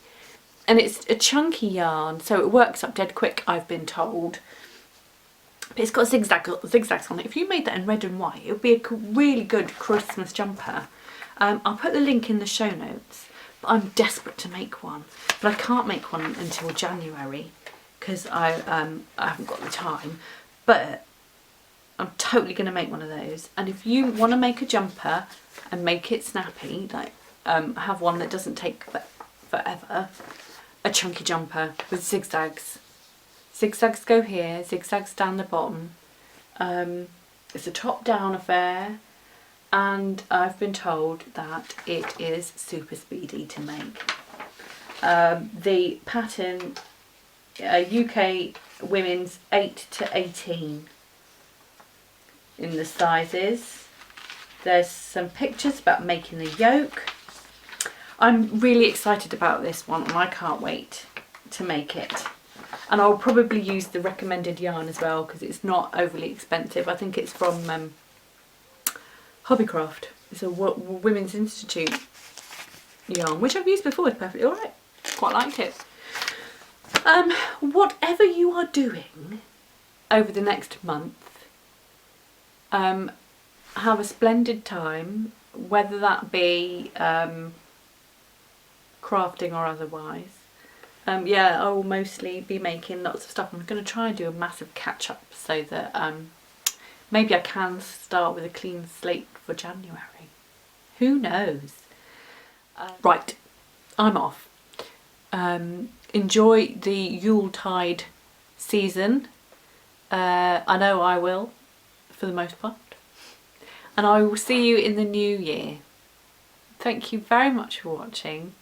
And it's a chunky yarn, so it works up dead quick, I've been told. But it's got zigzags on it. If you made that in red and white, it would be a really good Christmas jumper. I'll put the link in the show notes. But I'm desperate to make one. But I can't make one until January because I haven't got the time. But I'm totally going to make one of those. And if you want to make a jumper and make it snappy, like have one that doesn't take forever, a chunky jumper with zigzags. Zigzags go here, zigzags down the bottom. It's a top-down affair, and I've been told that it is super speedy to make. The pattern, UK women's 8 to 18 in the sizes. There's some pictures about making the yoke. I'm really excited about this one and I can't wait to make it. And I'll probably use the recommended yarn as well because it's not overly expensive. I think it's from Hobbycraft. It's a Women's Institute yarn, which I've used before. It's perfectly alright. Quite liked it. Whatever you are doing over the next month, have a splendid time, whether that be crafting or otherwise. Yeah, I will mostly be making lots of stuff. I'm going to try and do a massive catch up so that maybe I can start with a clean slate for January. Who knows? Right, I'm off. Enjoy the Yuletide season. I know I will, for the most part. And I will see you in the new year. Thank you very much for watching.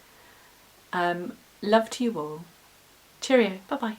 Love to you all. Cheerio. Bye bye.